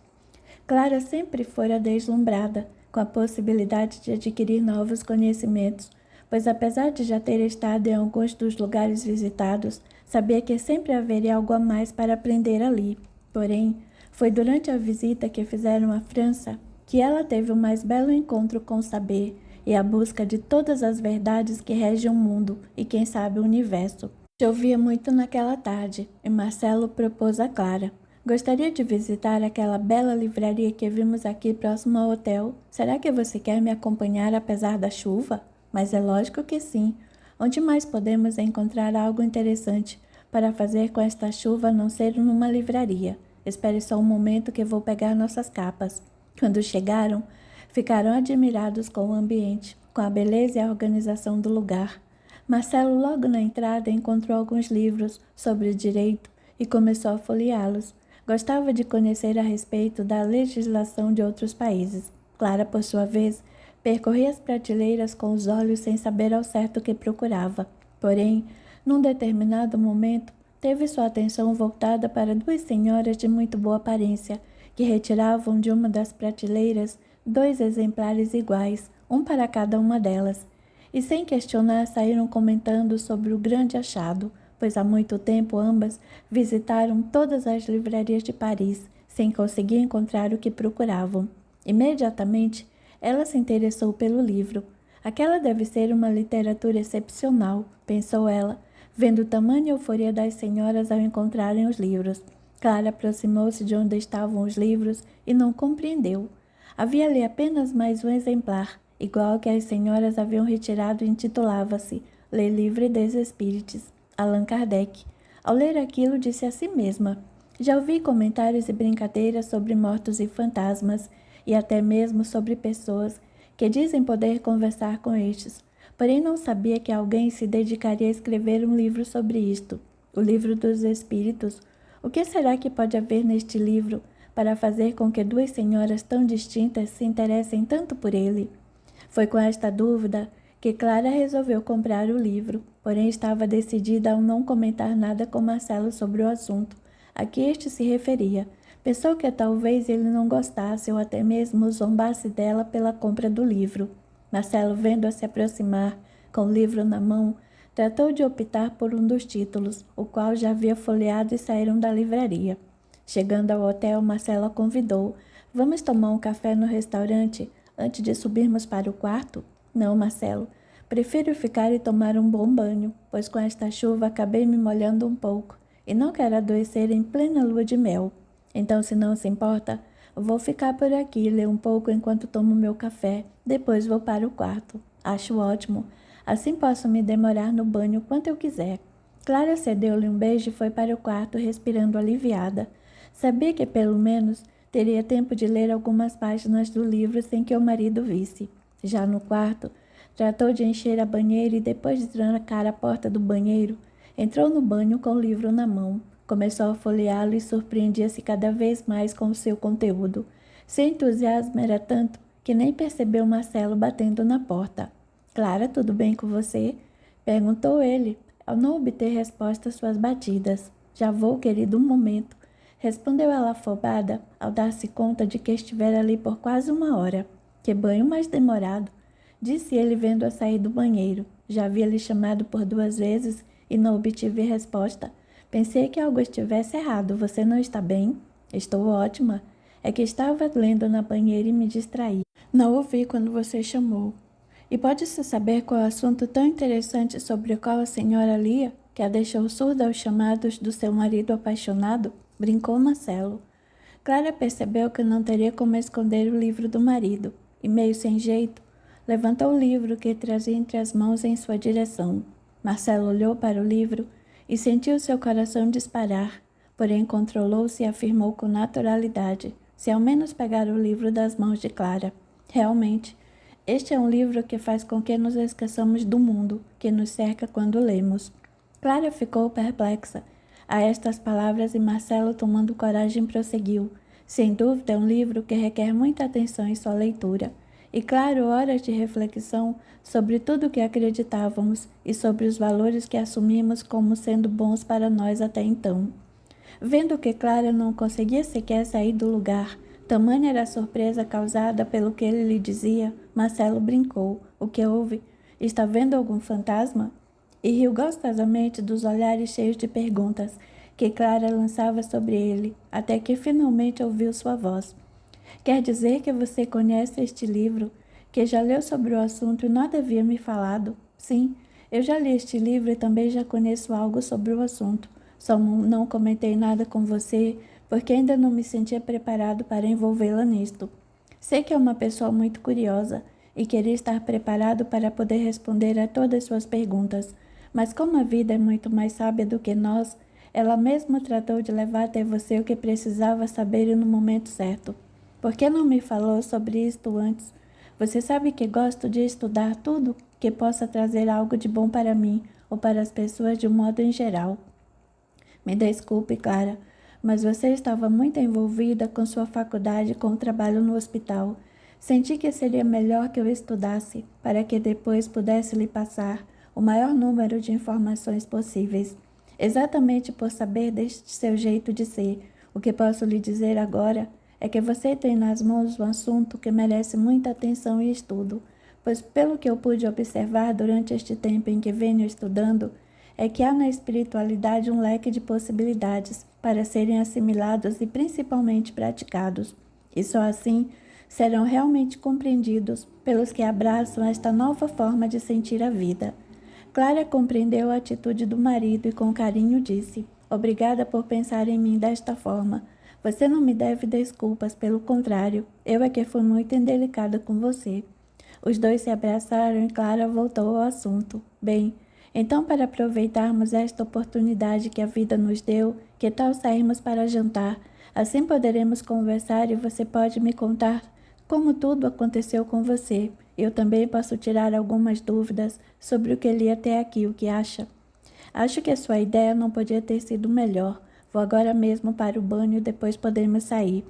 Clara sempre fora deslumbrada com a possibilidade de adquirir novos conhecimentos, pois apesar de já ter estado em alguns dos lugares visitados, sabia que sempre haveria algo a mais para aprender ali. Porém, foi durante a visita que fizeram à França que ela teve o mais belo encontro com o saber e a busca de todas as verdades que regem o mundo e, quem sabe, o universo. Chovia muito naquela tarde e Marcelo propôs a Clara: "Gostaria de visitar aquela bela livraria que vimos aqui próximo ao hotel. Será que você quer me acompanhar apesar da chuva?" "Mas é lógico que sim. Onde mais podemos encontrar algo interessante para fazer com esta chuva a não ser numa livraria? Espere só um momento que vou pegar nossas capas." Quando chegaram, ficaram admirados com o ambiente, com a beleza e a organização do lugar. Marcelo, logo na entrada, encontrou alguns livros sobre direito e começou a folheá-los. Gostava de conhecer a respeito da legislação de outros países. Clara, por sua vez, percorria as prateleiras com os olhos sem saber ao certo o que procurava. Porém, num determinado momento, teve sua atenção voltada para duas senhoras de muito boa aparência, que retiravam de uma das prateleiras 2 exemplares iguais, um para cada uma delas, e sem questionar saíram comentando sobre o grande achado, pois há muito tempo ambas visitaram todas as livrarias de Paris, sem conseguir encontrar o que procuravam. Imediatamente, ela se interessou pelo livro. Aquela deve ser uma literatura excepcional, pensou ela, vendo tamanha euforia das senhoras ao encontrarem os livros. Clara aproximou-se de onde estavam os livros e não compreendeu. Havia ali apenas mais um exemplar, igual ao que as senhoras haviam retirado, e intitulava-se Le Livre des Espíritos, Allan Kardec. Ao ler aquilo, disse a si mesma: "Já ouvi comentários e brincadeiras sobre mortos e fantasmas, e até mesmo sobre pessoas que dizem poder conversar com estes. Porém, não sabia que alguém se dedicaria a escrever um livro sobre isto. O livro dos espíritos. O que será que pode haver neste livro para fazer com que duas senhoras tão distintas se interessem tanto por ele?" Foi com esta dúvida que Clara resolveu comprar o livro, porém estava decidida a não comentar nada com Marcelo sobre o assunto a que este se referia. Pensou que talvez ele não gostasse ou até mesmo zombasse dela pela compra do livro. Marcelo, vendo-a se aproximar com o livro na mão, tratou de optar por um dos títulos, o qual já havia folheado, e saíram da livraria. Chegando ao hotel, Marcelo a convidou: "Vamos tomar um café no restaurante antes de subirmos para o quarto?" "Não, Marcelo. Prefiro ficar e tomar um bom banho, pois com esta chuva acabei me molhando um pouco e não quero adoecer em plena lua de mel. Então, se não se importa, vou ficar por aqui e ler um pouco enquanto tomo meu café. Depois vou para o quarto." "Acho ótimo. Assim posso me demorar no banho quanto eu quiser." Clara cedeu-lhe um beijo e foi para o quarto, respirando aliviada. Sabia que, pelo menos, teria tempo de ler algumas páginas do livro sem que o marido visse. Já no quarto, tratou de encher a banheira e, depois de trancar a porta do banheiro, entrou no banho com o livro na mão. Começou a folheá-lo e surpreendia-se cada vez mais com o seu conteúdo. Seu entusiasmo era tanto que nem percebeu Marcelo batendo na porta. "Clara, tudo bem com você?" perguntou ele, ao não obter resposta às suas batidas. Já vou, querido, um momento, respondeu ela afobada, ao dar-se conta de que estivera ali por quase 1 hora. Que banho mais demorado, disse ele vendo-a sair do banheiro. Já havia lhe chamado por 2 vezes e não obtive resposta. Pensei que algo estivesse errado. Você não está bem? Estou ótima. É que estava lendo na banheira e me distraí. Não ouvi quando você chamou. E pode-se saber qual assunto tão interessante sobre o qual a senhora lia, que a deixou surda aos chamados do seu marido apaixonado? Brincou Marcelo. Clara percebeu que não teria como esconder o livro do marido, e meio sem jeito, levantou o livro que trazia entre as mãos em sua direção. Marcelo olhou para o livro e sentiu seu coração disparar, porém controlou-se e afirmou com naturalidade, se ao menos pegar o livro das mãos de Clara. Realmente, este é um livro que faz com que nos esqueçamos do mundo que nos cerca quando lemos. Clara ficou perplexa a estas palavras e Marcelo, tomando coragem, prosseguiu. Sem dúvida é um livro que requer muita atenção em sua leitura. E claro, horas de reflexão sobre tudo o que acreditávamos e sobre os valores que assumimos como sendo bons para nós até então. Vendo que Clara não conseguia sequer sair do lugar, tamanha era a surpresa causada pelo que ele lhe dizia, Marcelo brincou. O que houve? Está vendo algum fantasma? E riu gostosamente dos olhares cheios de perguntas que Clara lançava sobre ele, até que finalmente ouviu sua voz. Quer dizer que você conhece este livro, que já leu sobre o assunto e nada havia me falado? Sim, eu já li este livro e também já conheço algo sobre o assunto. Só não comentei nada com você, porque ainda não me sentia preparado para envolvê-la nisto. Sei que é uma pessoa muito curiosa e queria estar preparado para poder responder a todas suas perguntas, mas como a vida é muito mais sábia do que nós, ela mesma tratou de levar até você o que precisava saber no momento certo. Por que não me falou sobre isto antes? Você sabe que gosto de estudar tudo que possa trazer algo de bom para mim ou para as pessoas de um modo em geral. Me desculpe, Clara, mas você estava muito envolvida com sua faculdade e com o trabalho no hospital. Senti que seria melhor que eu estudasse, para que depois pudesse lhe passar o maior número de informações possíveis. Exatamente por saber deste seu jeito de ser, o que posso lhe dizer agora é que você tem nas mãos um assunto que merece muita atenção e estudo, pois pelo que eu pude observar durante este tempo em que venho estudando, é que há na espiritualidade um leque de possibilidades para serem assimilados e principalmente praticados, e só assim serão realmente compreendidos pelos que abraçam esta nova forma de sentir a vida. Clara compreendeu a atitude do marido e com carinho disse: Obrigada por pensar em mim desta forma. Você não me deve desculpas, pelo contrário, eu é que fui muito indelicada com você. Os dois se abraçaram e Clara voltou ao assunto. Bem, então para aproveitarmos esta oportunidade que a vida nos deu, que tal sairmos para jantar? Assim poderemos conversar e você pode me contar como tudo aconteceu com você. Eu também posso tirar algumas dúvidas sobre o que li até aqui. O que acha? Acho que a sua ideia não podia ter sido melhor. Vou agora mesmo para o banho e depois podemos sair.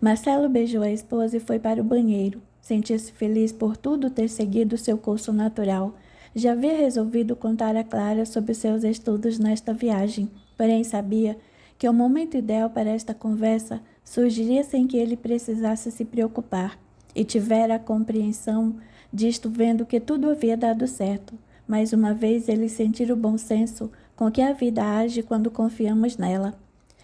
Marcelo beijou a esposa e foi para o banheiro. Sentia-se feliz por tudo ter seguido seu curso natural. Já havia resolvido contar a Clara sobre seus estudos nesta viagem, porém sabia que o momento ideal para esta conversa surgiria sem que ele precisasse se preocupar, e tivera a compreensão disto vendo que tudo havia dado certo. Mais uma vez ele sentira o bom senso com que a vida age quando confiamos nela.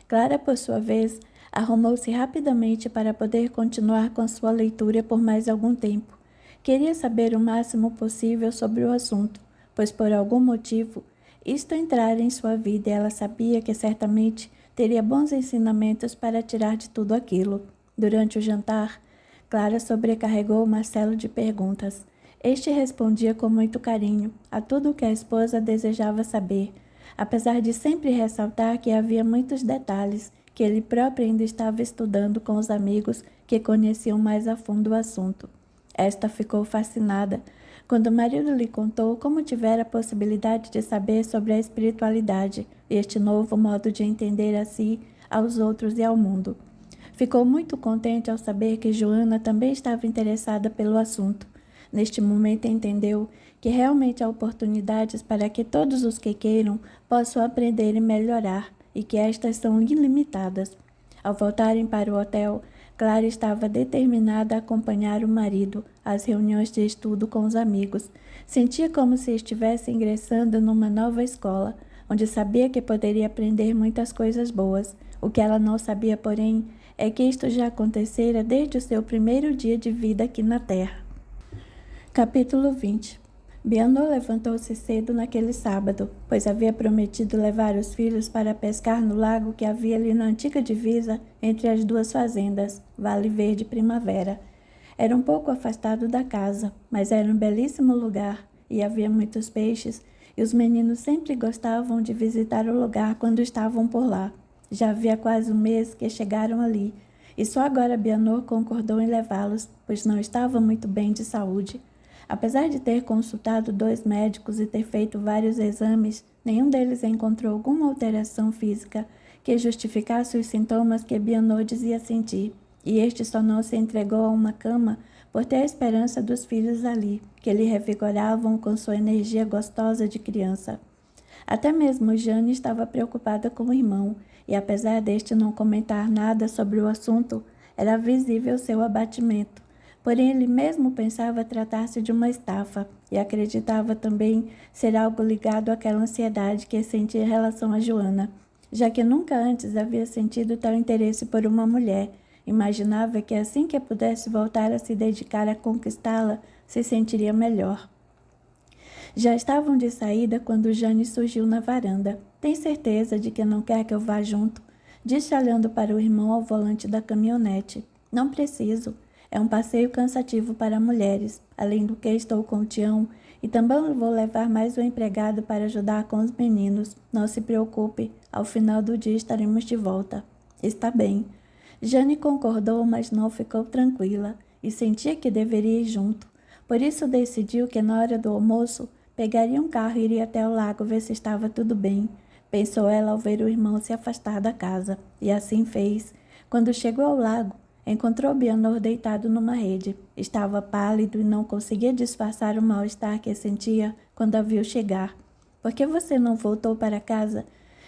Clara, por sua vez, arrumou-se rapidamente para poder continuar com sua leitura por mais algum tempo. Queria saber o máximo possível sobre o assunto, pois por algum motivo isto entrara em sua vida e ela sabia que certamente teria bons ensinamentos para tirar de tudo aquilo. Durante o jantar, Clara sobrecarregou Marcelo de perguntas. Este respondia com muito carinho a tudo o que a esposa desejava saber, apesar de sempre ressaltar que havia muitos detalhes que ele próprio ainda estava estudando com os amigos que conheciam mais a fundo o assunto. Esta ficou fascinada quando o marido lhe contou como tivera a possibilidade de saber sobre a espiritualidade e este novo modo de entender a si, aos outros e ao mundo. Ficou muito contente ao saber que Joana também estava interessada pelo assunto. Neste momento entendeu que realmente há oportunidades para que todos os que queiram possam aprender e melhorar, e que estas são ilimitadas. Ao voltarem para o hotel, Clara estava determinada a acompanhar o marido às reuniões de estudo com os amigos. Sentia como se estivesse ingressando numa nova escola, onde sabia que poderia aprender muitas coisas boas. O que ela não sabia, porém, é que isto já acontecera desde o seu primeiro dia de vida aqui na Terra. Capítulo 20. Bianor levantou-se cedo naquele sábado, pois havia prometido levar os filhos para pescar no lago que havia ali na antiga divisa entre as duas fazendas, Vale Verde e Primavera. Era um pouco afastado da casa, mas era um belíssimo lugar e havia muitos peixes, e os meninos sempre gostavam de visitar o lugar quando estavam por lá. Já havia quase um mês que chegaram ali, e só agora Bianor concordou em levá-los, pois não estava muito bem de saúde. Apesar de ter consultado 2 médicos e ter feito vários exames, nenhum deles encontrou alguma alteração física que justificasse os sintomas que Bianor dizia sentir, e este só não se entregou a uma cama por ter a esperança dos filhos ali, que lhe revigoravam com sua energia gostosa de criança. Até mesmo Jane estava preocupada com o irmão, e apesar deste não comentar nada sobre o assunto, era visível seu abatimento. Porém, ele mesmo pensava tratar-se de uma estafa e acreditava também ser algo ligado àquela ansiedade que sentia em relação a Joana, já que nunca antes havia sentido tal interesse por uma mulher. Imaginava que assim que pudesse voltar a se dedicar a conquistá-la, se sentiria melhor. Já estavam de saída quando Jane surgiu na varanda. Tem certeza de que não quer que eu vá junto? Disse olhando para o irmão ao volante da caminhonete. Não preciso. É um passeio cansativo para mulheres. Além do que estou com o Tião e também vou levar mais um empregado para ajudar com os meninos. Não se preocupe, ao final do dia estaremos de volta. Está bem. Jane concordou, mas não ficou tranquila e sentia que deveria ir junto. Por isso decidiu que na hora do almoço pegaria um carro e iria até o lago ver se estava tudo bem. Pensou ela ao ver o irmão se afastar da casa. E assim fez. Quando chegou ao lago, encontrou Bianor deitado numa rede. Estava pálido e não conseguia disfarçar o mal-estar que sentia quando a viu chegar. — Por que você não voltou para casa?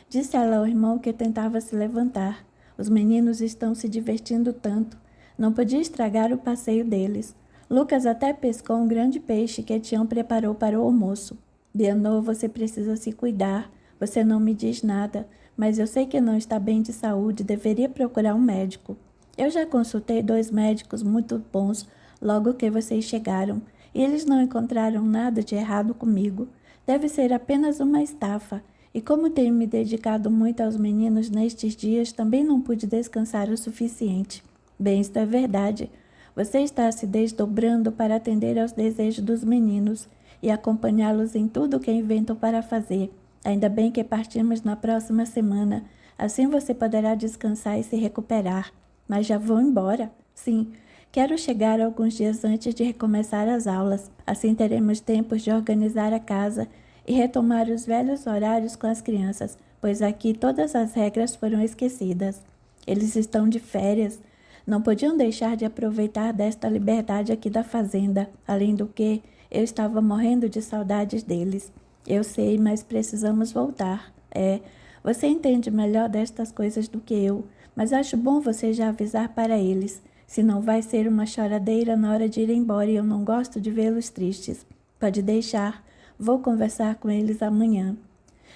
Disse ela ao irmão, que tentava se levantar. Os meninos estão se divertindo tanto. Não podia estragar o passeio deles. Lucas até pescou um grande peixe que Tião preparou para o almoço. Bianor, você precisa se cuidar. Você não me diz nada, mas eu sei que não está bem de saúde. Deveria procurar um médico. Eu já consultei 2 médicos muito bons logo que vocês chegaram, e eles não encontraram nada de errado comigo. Deve ser apenas uma estafa, e como tenho me dedicado muito aos meninos nestes dias, também não pude descansar o suficiente. Bem, isto é verdade. Você está se desdobrando para atender aos desejos dos meninos e acompanhá-los em tudo o que inventam para fazer. Ainda bem que partimos na próxima semana, assim você poderá descansar e se recuperar. Mas já vou embora? Sim, quero chegar alguns dias antes de recomeçar as aulas. Assim teremos tempo de organizar a casa e retomar os velhos horários com as crianças, pois aqui todas as regras foram esquecidas. Eles estão de férias. Não podiam deixar de aproveitar desta liberdade aqui da fazenda. Além do que, eu estava morrendo de saudades deles. Eu sei, mas precisamos voltar. Você entende melhor destas coisas do que eu. Mas acho bom você já avisar para eles, senão vai ser uma choradeira na hora de ir embora e eu não gosto de vê-los tristes. Pode deixar, vou conversar com eles amanhã.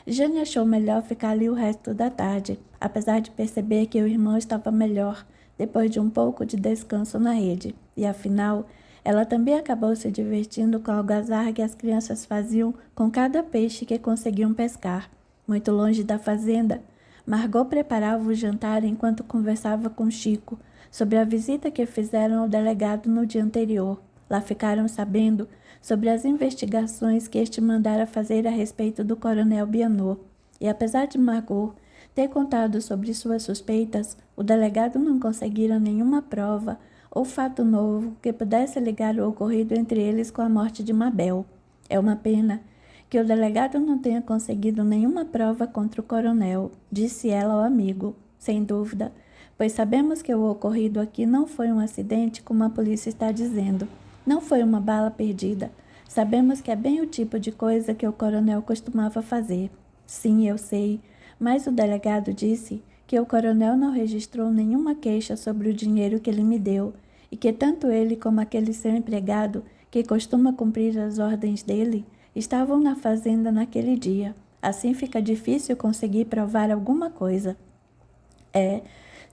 Jane achou melhor ficar ali o resto da tarde, apesar de perceber que o irmão estava melhor, depois de um pouco de descanso na rede. E afinal, ela também acabou se divertindo com a algazarra que as crianças faziam com cada peixe que conseguiam pescar. Muito longe da fazenda, Margot preparava o jantar enquanto conversava com Chico sobre a visita que fizeram ao delegado no dia anterior. Lá ficaram sabendo sobre as investigações que este mandara fazer a respeito do coronel Bianor. E apesar de Margot ter contado sobre suas suspeitas, o delegado não conseguira nenhuma prova ou fato novo que pudesse ligar o ocorrido entre eles com a morte de Mabel. É uma pena que o delegado não tenha conseguido nenhuma prova contra o coronel, disse ela ao amigo. Sem dúvida, pois sabemos que o ocorrido aqui não foi um acidente como a polícia está dizendo. Não foi uma bala perdida. Sabemos que é bem o tipo de coisa que o coronel costumava fazer. Sim, eu sei, mas o delegado disse que o coronel não registrou nenhuma queixa sobre o dinheiro que ele me deu e que tanto ele como aquele seu empregado, que costuma cumprir as ordens dele, estavam na fazenda naquele dia. Assim fica difícil conseguir provar alguma coisa.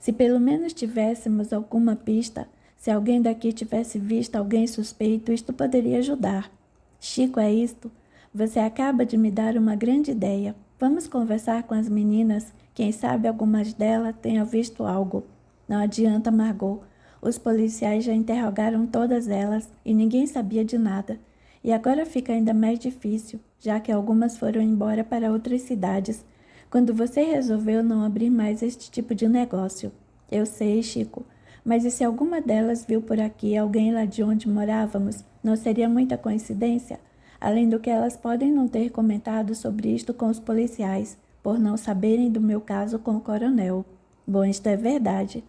Se pelo menos tivéssemos alguma pista, se alguém daqui tivesse visto alguém suspeito, isto poderia ajudar. Chico, é isto? Você acaba de me dar uma grande ideia. Vamos conversar com as meninas. Quem sabe algumas delas tenham visto algo. Não adianta, Margot. Os policiais já interrogaram todas elas e ninguém sabia de nada. E agora fica ainda mais difícil, já que algumas foram embora para outras cidades, quando você resolveu não abrir mais este tipo de negócio. Eu sei, Chico, mas e se alguma delas viu por aqui alguém lá de onde morávamos, não seria muita coincidência? Além do que elas podem não ter comentado sobre isto com os policiais, por não saberem do meu caso com o coronel. Bom, isto é verdade.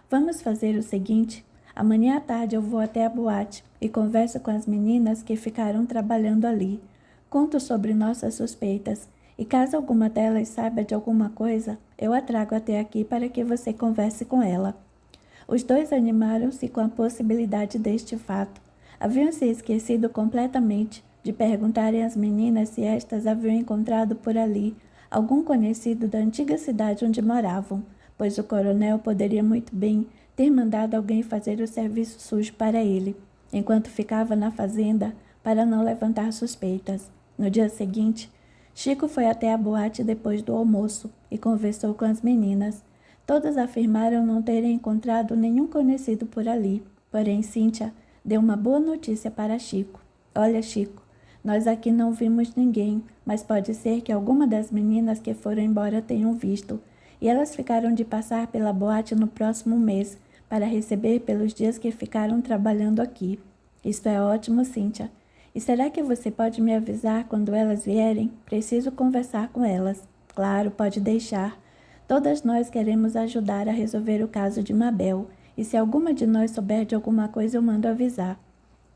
Vamos fazer o seguinte: amanhã à tarde eu vou até a boate e converso com as meninas que ficaram trabalhando ali. Conto sobre nossas suspeitas e caso alguma delas saiba de alguma coisa, eu a trago até aqui para que você converse com ela. Os dois animaram-se com a possibilidade deste fato. Haviam se esquecido completamente de perguntarem às meninas se estas haviam encontrado por ali algum conhecido da antiga cidade onde moravam, pois o coronel poderia muito bem ter mandado alguém fazer o serviço sujo para ele, enquanto ficava na fazenda para não levantar suspeitas. No dia seguinte, Chico foi até a boate depois do almoço e conversou com as meninas. Todas afirmaram não terem encontrado nenhum conhecido por ali, porém Cíntia deu uma boa notícia para Chico. Olha, Chico, nós aqui não vimos ninguém, mas pode ser que alguma das meninas que foram embora tenham visto, e elas ficaram de passar pela boate no próximo mês para receber pelos dias que ficaram trabalhando aqui. Isso é ótimo, Cíntia. E será que você pode me avisar quando elas vierem? Preciso conversar com elas. Claro, pode deixar. Todas nós queremos ajudar a resolver o caso de Mabel, e se alguma de nós souber de alguma coisa, eu mando avisar.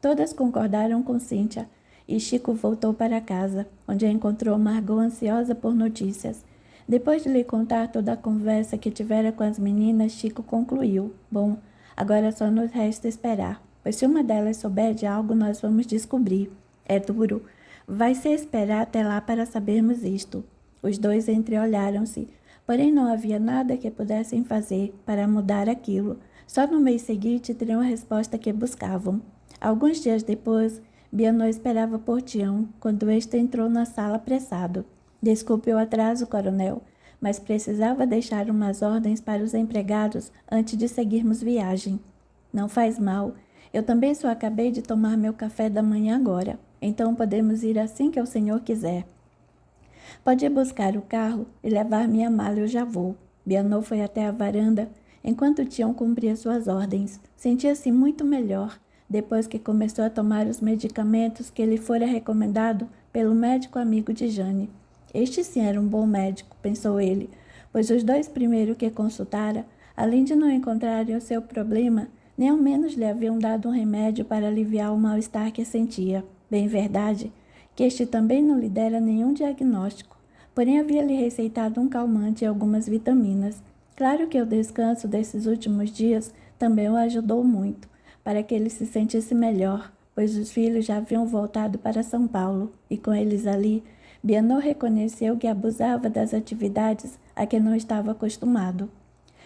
Todas concordaram com Cíntia, e Chico voltou para casa, onde encontrou Margot ansiosa por notícias. Depois de lhe contar toda a conversa que tivera com as meninas, Chico concluiu: bom, agora só nos resta esperar, pois se uma delas souber de algo, nós vamos descobrir. É duro. Vai ser esperar até lá para sabermos isto. Os dois entreolharam-se, porém não havia nada que pudessem fazer para mudar aquilo. Só no mês seguinte teriam a resposta que buscavam. Alguns dias depois, Bianô esperava por Tião, quando este entrou na sala apressado. Desculpe o atraso, coronel, mas precisava deixar umas ordens para os empregados antes de seguirmos viagem. Não faz mal. Eu também só acabei de tomar meu café da manhã agora, então podemos ir assim que o senhor quiser. Pode ir buscar o carro e levar minha mala, eu já vou. Bianô foi até a varanda, enquanto Tião cumpria suas ordens. Sentia-se muito melhor, depois que começou a tomar os medicamentos que lhe fora recomendado pelo médico amigo de Jane. Este sim era um bom médico, pensou ele, pois os dois primeiros que consultara, além de não encontrarem o seu problema, nem ao menos lhe haviam dado um remédio para aliviar o mal-estar que sentia. Bem verdade, que este também não lhe dera nenhum diagnóstico, porém havia-lhe receitado um calmante e algumas vitaminas. Claro que o descanso desses últimos dias também o ajudou muito, para que ele se sentisse melhor, pois os filhos já haviam voltado para São Paulo, e com eles ali, Bianô reconheceu que abusava das atividades a que não estava acostumado.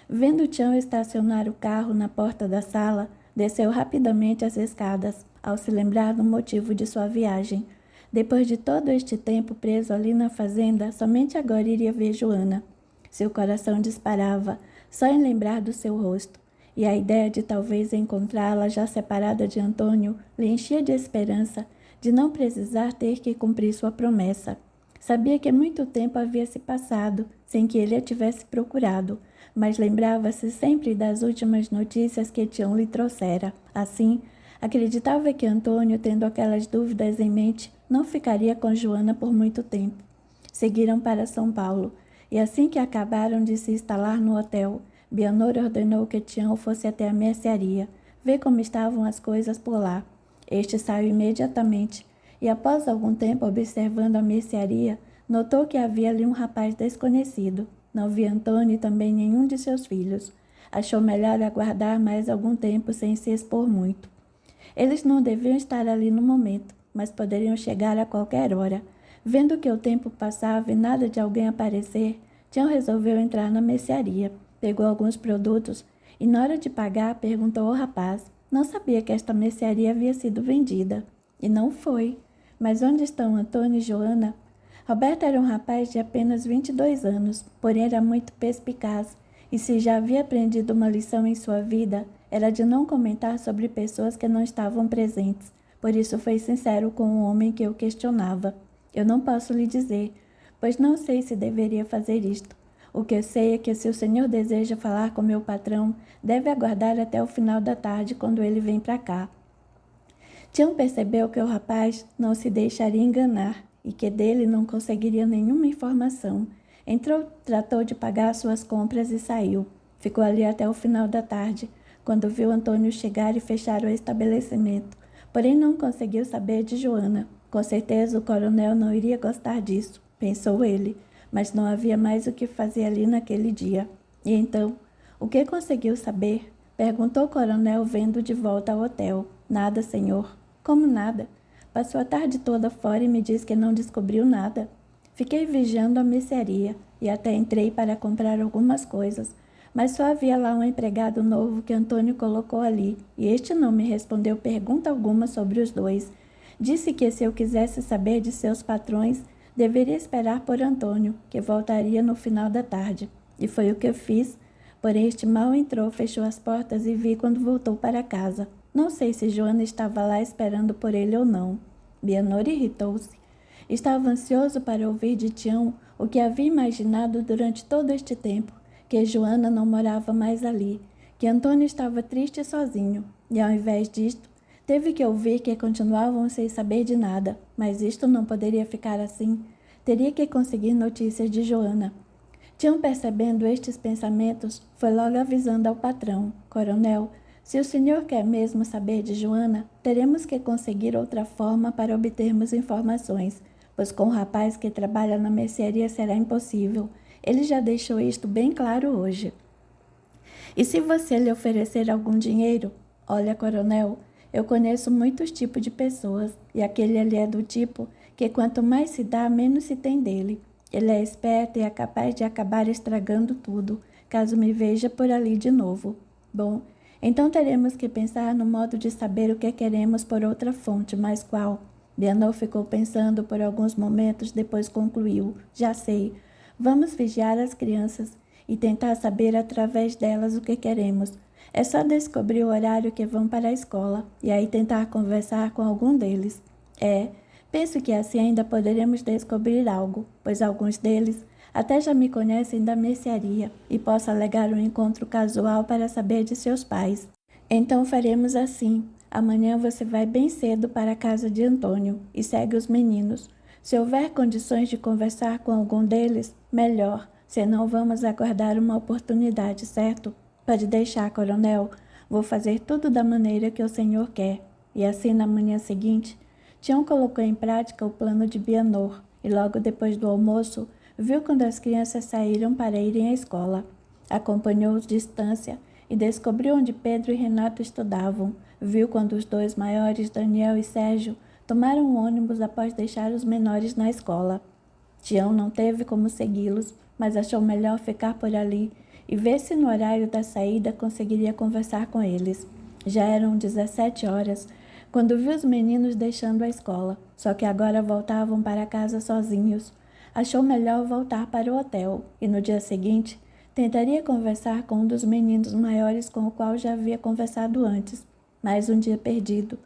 Vendo Tião estacionar o carro na porta da sala, desceu rapidamente as escadas, ao se lembrar do motivo de sua viagem. Depois de todo este tempo preso ali na fazenda, somente agora iria ver Joana. Seu coração disparava, só em lembrar do seu rosto, e a ideia de talvez encontrá-la já separada de Antônio lhe enchia de esperança de não precisar ter que cumprir sua promessa. Sabia que muito tempo havia se passado sem que ele a tivesse procurado, mas lembrava-se sempre das últimas notícias que Tião lhe trouxera. Assim, acreditava que Antônio, tendo aquelas dúvidas em mente, não ficaria com Joana por muito tempo. Seguiram para São Paulo, e assim que acabaram de se instalar no hotel, Bianor ordenou que Tião fosse até a mercearia, ver como estavam as coisas por lá. Este saiu imediatamente e, após algum tempo observando a mercearia, notou que havia ali um rapaz desconhecido. Não via Antônio e também nenhum de seus filhos. Achou melhor aguardar mais algum tempo sem se expor muito. Eles não deviam estar ali no momento, mas poderiam chegar a qualquer hora. Vendo que o tempo passava e nada de alguém aparecer, Tião resolveu entrar na mercearia, pegou alguns produtos e, na hora de pagar, perguntou ao rapaz. Não sabia que esta mercearia havia sido vendida. E não foi. Mas onde estão Antônio e Joana? Roberto era um rapaz de apenas 22 anos, porém era muito perspicaz, e se já havia aprendido uma lição em sua vida, era de não comentar sobre pessoas que não estavam presentes. Por isso foi sincero com o homem que o questionava. Eu não posso lhe dizer, pois não sei se deveria fazer isto. O que eu sei é que se o senhor deseja falar com meu patrão, deve aguardar até o final da tarde quando ele vem para cá. Tião percebeu que o rapaz não se deixaria enganar e que dele não conseguiria nenhuma informação. Entrou, tratou de pagar suas compras e saiu. Ficou ali até o final da tarde, quando viu Antônio chegar e fechar o estabelecimento. Porém não conseguiu saber de Joana. Com certeza o coronel não iria gostar disso, pensou ele, mas não havia mais o que fazer ali naquele dia. E então, o que conseguiu saber? Perguntou o coronel vendo de volta ao hotel. Nada, senhor. Como nada? Passou a tarde toda fora e me diz que não descobriu nada. Fiquei vigiando a mercearia e até entrei para comprar algumas coisas, mas só havia lá um empregado novo que Antônio colocou ali, e este não me respondeu pergunta alguma sobre os dois. Disse que se eu quisesse saber de seus patrões, deveria esperar por Antônio, que voltaria no final da tarde. E foi o que eu fiz. Porém, este mal entrou, fechou as portas e vi quando voltou para casa. Não sei se Joana estava lá esperando por ele ou não. Bianor irritou-se. Estava ansioso para ouvir de Tião o que havia imaginado durante todo este tempo, que Joana não morava mais ali, que Antônio estava triste e sozinho, e ao invés disto, teve que ouvir que continuavam sem saber de nada, mas isto não poderia ficar assim. Teria que conseguir notícias de Joana. Tião, percebendo estes pensamentos, foi logo avisando ao patrão. Coronel, se o senhor quer mesmo saber de Joana, teremos que conseguir outra forma para obtermos informações, pois com o rapaz que trabalha na mercearia será impossível. Ele já deixou isto bem claro hoje. E se você lhe oferecer algum dinheiro? Olha, coronel, eu conheço muitos tipos de pessoas, e aquele ali é do tipo que quanto mais se dá, menos se tem dele. Ele é esperto e é capaz de acabar estragando tudo, caso me veja por ali de novo. Bom, então teremos que pensar no modo de saber o que queremos por outra fonte, mas qual? Bianor ficou pensando por alguns momentos, depois concluiu. Já sei. Vamos vigiar as crianças e tentar saber através delas o que queremos. É só descobrir o horário que vão para a escola e aí tentar conversar com algum deles. Penso que assim ainda poderemos descobrir algo, pois alguns deles até já me conhecem da mercearia e posso alegar um encontro casual para saber de seus pais. Então faremos assim. Amanhã você vai bem cedo para a casa de Antônio e segue os meninos. Se houver condições de conversar com algum deles, melhor. Senão vamos aguardar uma oportunidade, certo? Pode deixar, coronel. Vou fazer tudo da maneira que o senhor quer. E assim, na manhã seguinte, Tião colocou em prática o plano de Bianor e logo depois do almoço, viu quando as crianças saíram para irem à escola. Acompanhou-os de distância e descobriu onde Pedro e Renato estudavam. Viu quando os dois maiores, Daniel e Sérgio, tomaram um ônibus após deixar os menores na escola. Tião não teve como segui-los, mas achou melhor ficar por ali e ver se no horário da saída conseguiria conversar com eles. Já eram 17 horas, quando viu os meninos deixando a escola, só que agora voltavam para casa sozinhos. Achou melhor voltar para o hotel e no dia seguinte tentaria conversar com um dos meninos maiores com o qual já havia conversado antes. Mais um dia perdido.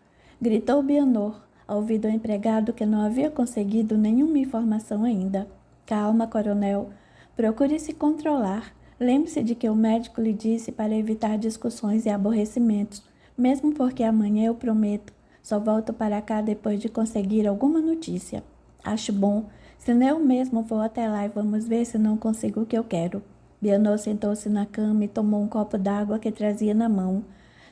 Gritou Bianor, ao ouvido do empregado que não havia conseguido nenhuma informação ainda. Calma, coronel. Procure se controlar. Lembre-se de que o médico lhe disse para evitar discussões e aborrecimentos, mesmo porque amanhã eu prometo, só volto para cá depois de conseguir alguma notícia. Acho bom. Senão eu mesmo vou até lá e vamos ver se não consigo o que eu quero. Bianor sentou-se na cama e tomou um copo d'água que trazia na mão.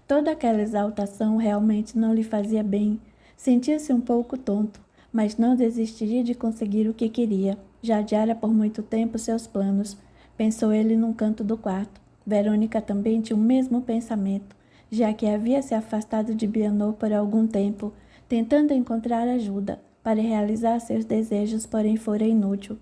Toda aquela exaltação realmente não lhe fazia bem. Sentia-se um pouco tonto, mas não desistiria de conseguir o que queria. Já adiara por muito tempo seus planos, pensou ele num canto do quarto. Verônica também tinha o mesmo pensamento, já que havia se afastado de Bianor por algum tempo, tentando encontrar ajuda para realizar seus desejos, porém fora inútil.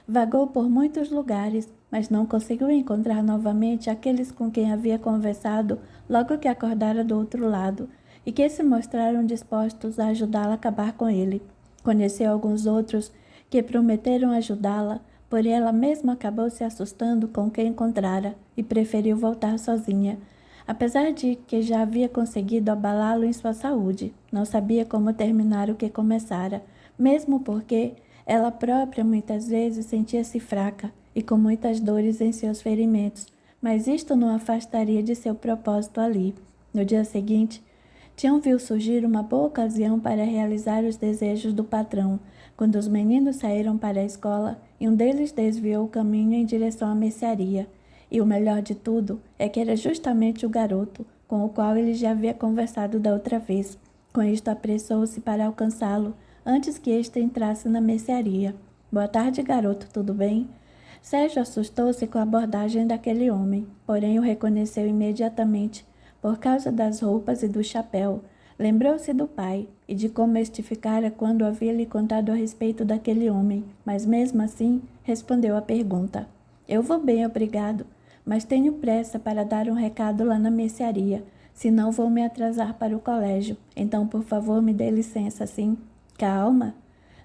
Vagou por muitos lugares, mas não conseguiu encontrar novamente aqueles com quem havia conversado logo que acordara do outro lado, e que se mostraram dispostos a ajudá-la a acabar com ele. Conheceu alguns outros que prometeram ajudá-la, porém ela mesma acabou se assustando com quem encontrara e preferiu voltar sozinha. Apesar de que já havia conseguido abalá-lo em sua saúde, não sabia como terminar o que começara, mesmo porque ela própria muitas vezes sentia-se fraca e com muitas dores em seus ferimentos, mas isto não afastaria de seu propósito ali. No dia seguinte, Tião viu surgir uma boa ocasião para realizar os desejos do patrão, quando os meninos saíram para a escola e um deles desviou o caminho em direção à mercearia. E o melhor de tudo é que era justamente o garoto com o qual ele já havia conversado da outra vez. Com isto apressou-se para alcançá-lo antes que este entrasse na mercearia. Boa tarde, garoto, tudo bem? Sérgio assustou-se com a abordagem daquele homem, porém o reconheceu imediatamente por causa das roupas e do chapéu. Lembrou-se do pai e de como este ficara quando havia lhe contado a respeito daquele homem, mas mesmo assim respondeu à pergunta. Eu vou bem, obrigado, mas tenho pressa para dar um recado lá na mercearia, senão vou me atrasar para o colégio. Então, por favor, me dê licença, sim? Calma,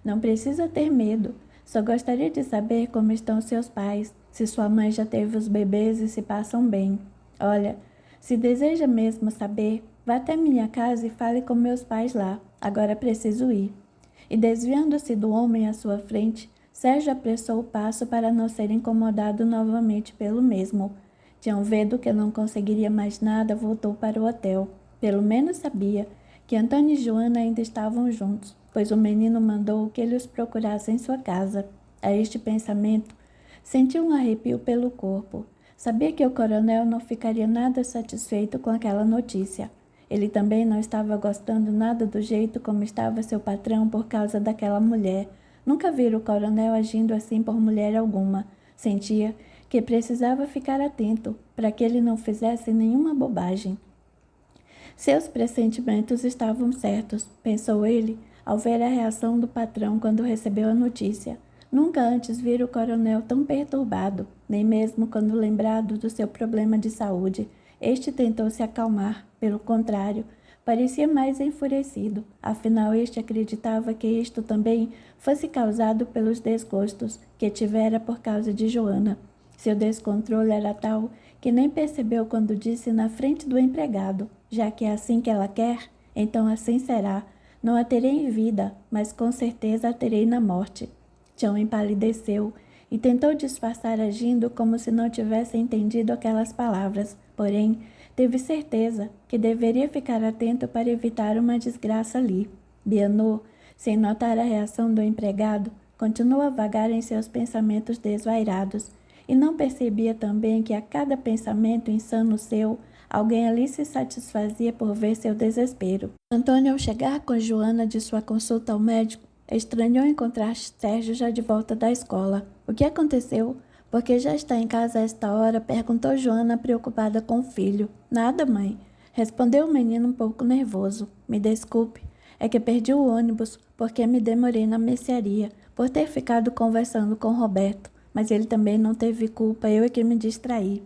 não precisa ter medo. Só gostaria de saber como estão seus pais, se sua mãe já teve os bebês e se passam bem. Olha, se deseja mesmo saber, vá até minha casa e fale com meus pais lá. Agora preciso ir. E desviando-se do homem à sua frente, Sérgio apressou o passo para não ser incomodado novamente pelo mesmo. Tião, vendo que não conseguiria mais nada, voltou para o hotel. Pelo menos sabia que Antônio e Joana ainda estavam juntos, pois o menino mandou que ele os procurasse em sua casa. A este pensamento, sentiu um arrepio pelo corpo. Sabia que o coronel não ficaria nada satisfeito com aquela notícia. Ele também não estava gostando nada do jeito como estava seu patrão por causa daquela mulher. Nunca vira o coronel agindo assim por mulher alguma. Sentia que precisava ficar atento para que ele não fizesse nenhuma bobagem. Seus pressentimentos estavam certos, pensou ele, ao ver a reação do patrão quando recebeu a notícia. Nunca antes vira o coronel tão perturbado, nem mesmo quando lembrado do seu problema de saúde. Este tentou se acalmar, pelo contrário, parecia mais enfurecido. Afinal, este acreditava que isto também fosse causado pelos desgostos que tivera por causa de Joana. Seu descontrole era tal que nem percebeu quando disse na frente do empregado, já que é assim que ela quer, então assim será. Não a terei em vida, mas com certeza a terei na morte. Tião empalideceu e tentou disfarçar agindo como se não tivesse entendido aquelas palavras, porém, teve certeza que deveria ficar atento para evitar uma desgraça ali. Bianor, sem notar a reação do empregado, continuou a vagar em seus pensamentos desvairados e não percebia também que a cada pensamento insano seu, alguém ali se satisfazia por ver seu desespero. Antônio, ao chegar com Joana de sua consulta ao médico, estranhou encontrar Sérgio já de volta da escola. O que aconteceu? Por que já está em casa a esta hora? Perguntou Joana, preocupada com o filho. Nada, mãe, respondeu o menino um pouco nervoso. Me desculpe, é que perdi o ônibus porque me demorei na mercearia por ter ficado conversando com Roberto, mas ele também não teve culpa, eu é que me distraí.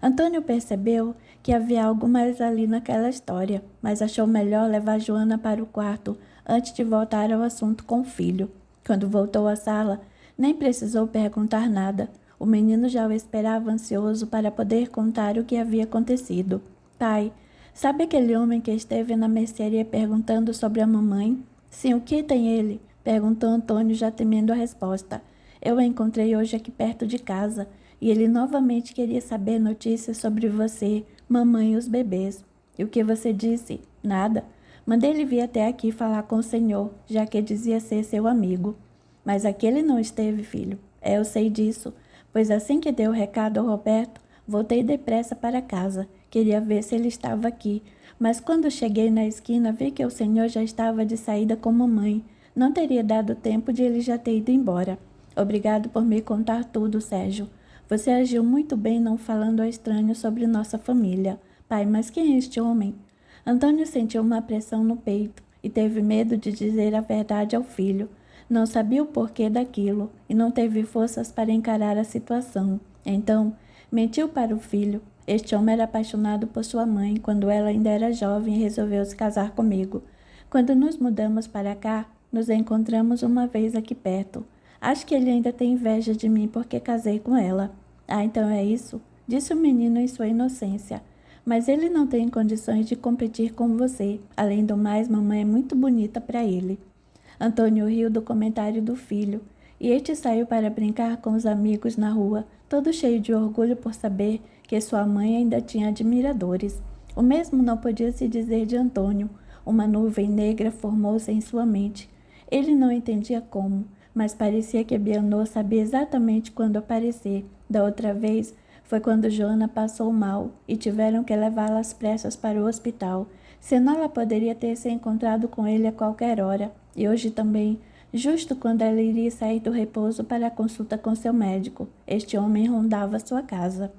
Antônio percebeu que havia algo mais ali naquela história, mas achou melhor levar Joana para o quarto antes de voltar ao assunto com o filho. Quando voltou à sala, nem precisou perguntar nada. O menino já o esperava ansioso para poder contar o que havia acontecido. Pai, sabe aquele homem que esteve na mercearia perguntando sobre a mamãe? Sim, o que tem ele? Perguntou Antônio, já temendo a resposta. Eu o encontrei hoje aqui perto de casa e ele novamente queria saber notícias sobre você, mamãe e os bebês. E o que você disse? Nada. Mandei ele vir até aqui falar com o senhor, já que dizia ser seu amigo. Mas aquele não esteve, filho. Eu sei disso, pois assim que dei o recado ao Roberto, voltei depressa para casa. Queria ver se ele estava aqui, Mas quando cheguei na esquina, vi que o senhor já estava de saída com mamãe. Não teria dado tempo de ele já ter ido embora. Obrigado por me contar tudo, Sérgio. Você agiu muito bem não falando a estranhos sobre nossa família. Pai, mas quem é este homem? Antônio sentiu uma pressão no peito e teve medo de dizer a verdade ao filho. Não sabia o porquê daquilo e não teve forças para encarar a situação. Então, mentiu para o filho. Este homem era apaixonado por sua mãe quando ela ainda era jovem e resolveu se casar comigo. Quando nos mudamos para cá, nos encontramos uma vez aqui perto. Acho que ele ainda tem inveja de mim porque casei com ela. Ah, então é isso? Disse o menino em sua inocência. Mas ele não tem condições de competir com você. Além do mais, mamãe é muito bonita para ele. Antônio riu do comentário do filho, e este saiu para brincar com os amigos na rua, todo cheio de orgulho por saber que sua mãe ainda tinha admiradores. O mesmo não podia se dizer de Antônio. Uma nuvem negra formou-se em sua mente. Ele não entendia como, mas parecia que Bianor sabia exatamente quando aparecer. Da outra vez, foi quando Joana passou mal e tiveram que levá-la às pressas para o hospital. Senão ela poderia ter se encontrado com ele a qualquer hora. E hoje também, justo quando ela iria sair do repouso para a consulta com seu médico, este homem rondava sua casa.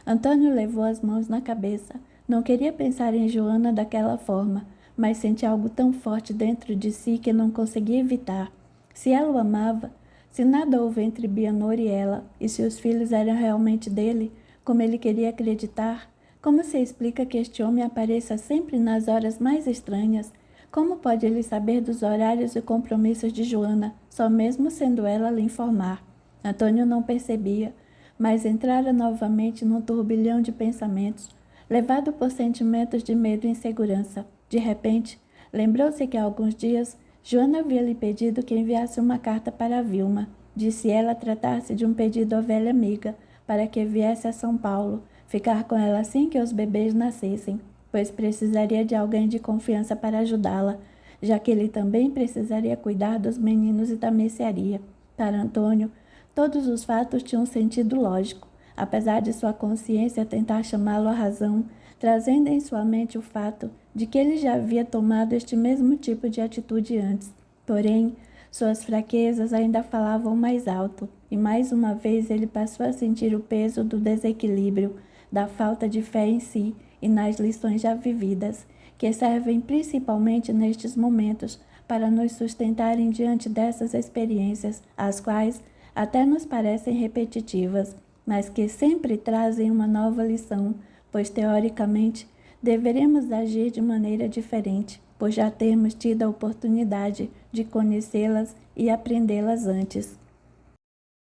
Antônio levou as mãos na cabeça. Não queria pensar em Joana daquela forma, mas sentia algo tão forte dentro de si que não conseguia evitar. Se ela o amava, se nada houve entre Bianor e ela, e se os filhos eram realmente dele, como ele queria acreditar, como se explica que este homem apareça sempre nas horas mais estranhas? Como pode ele saber dos horários e compromissos de Joana, só mesmo sendo ela lhe informar? Antônio não percebia, mas entrara novamente num turbilhão de pensamentos, levado por sentimentos de medo e insegurança. De repente, lembrou-se que há alguns dias Joana havia lhe pedido que enviasse uma carta para Vilma. Disse ela tratar-se de um pedido à velha amiga, para que viesse a São Paulo, ficar com ela assim que os bebês nascessem, pois precisaria de alguém de confiança para ajudá-la, já que ele também precisaria cuidar dos meninos e da mercearia. Para Antônio, todos os fatos tinham sentido lógico, apesar de sua consciência tentar chamá-lo à razão, trazendo em sua mente o fato de que ele já havia tomado este mesmo tipo de atitude antes. Porém, suas fraquezas ainda falavam mais alto, e mais uma vez ele passou a sentir o peso do desequilíbrio, da falta de fé em si e nas lições já vividas, que servem principalmente nestes momentos para nos sustentarem diante dessas experiências, as quais até nos parecem repetitivas, mas que sempre trazem uma nova lição, pois teoricamente deveremos agir de maneira diferente, por já termos tido a oportunidade de conhecê-las e aprendê-las antes.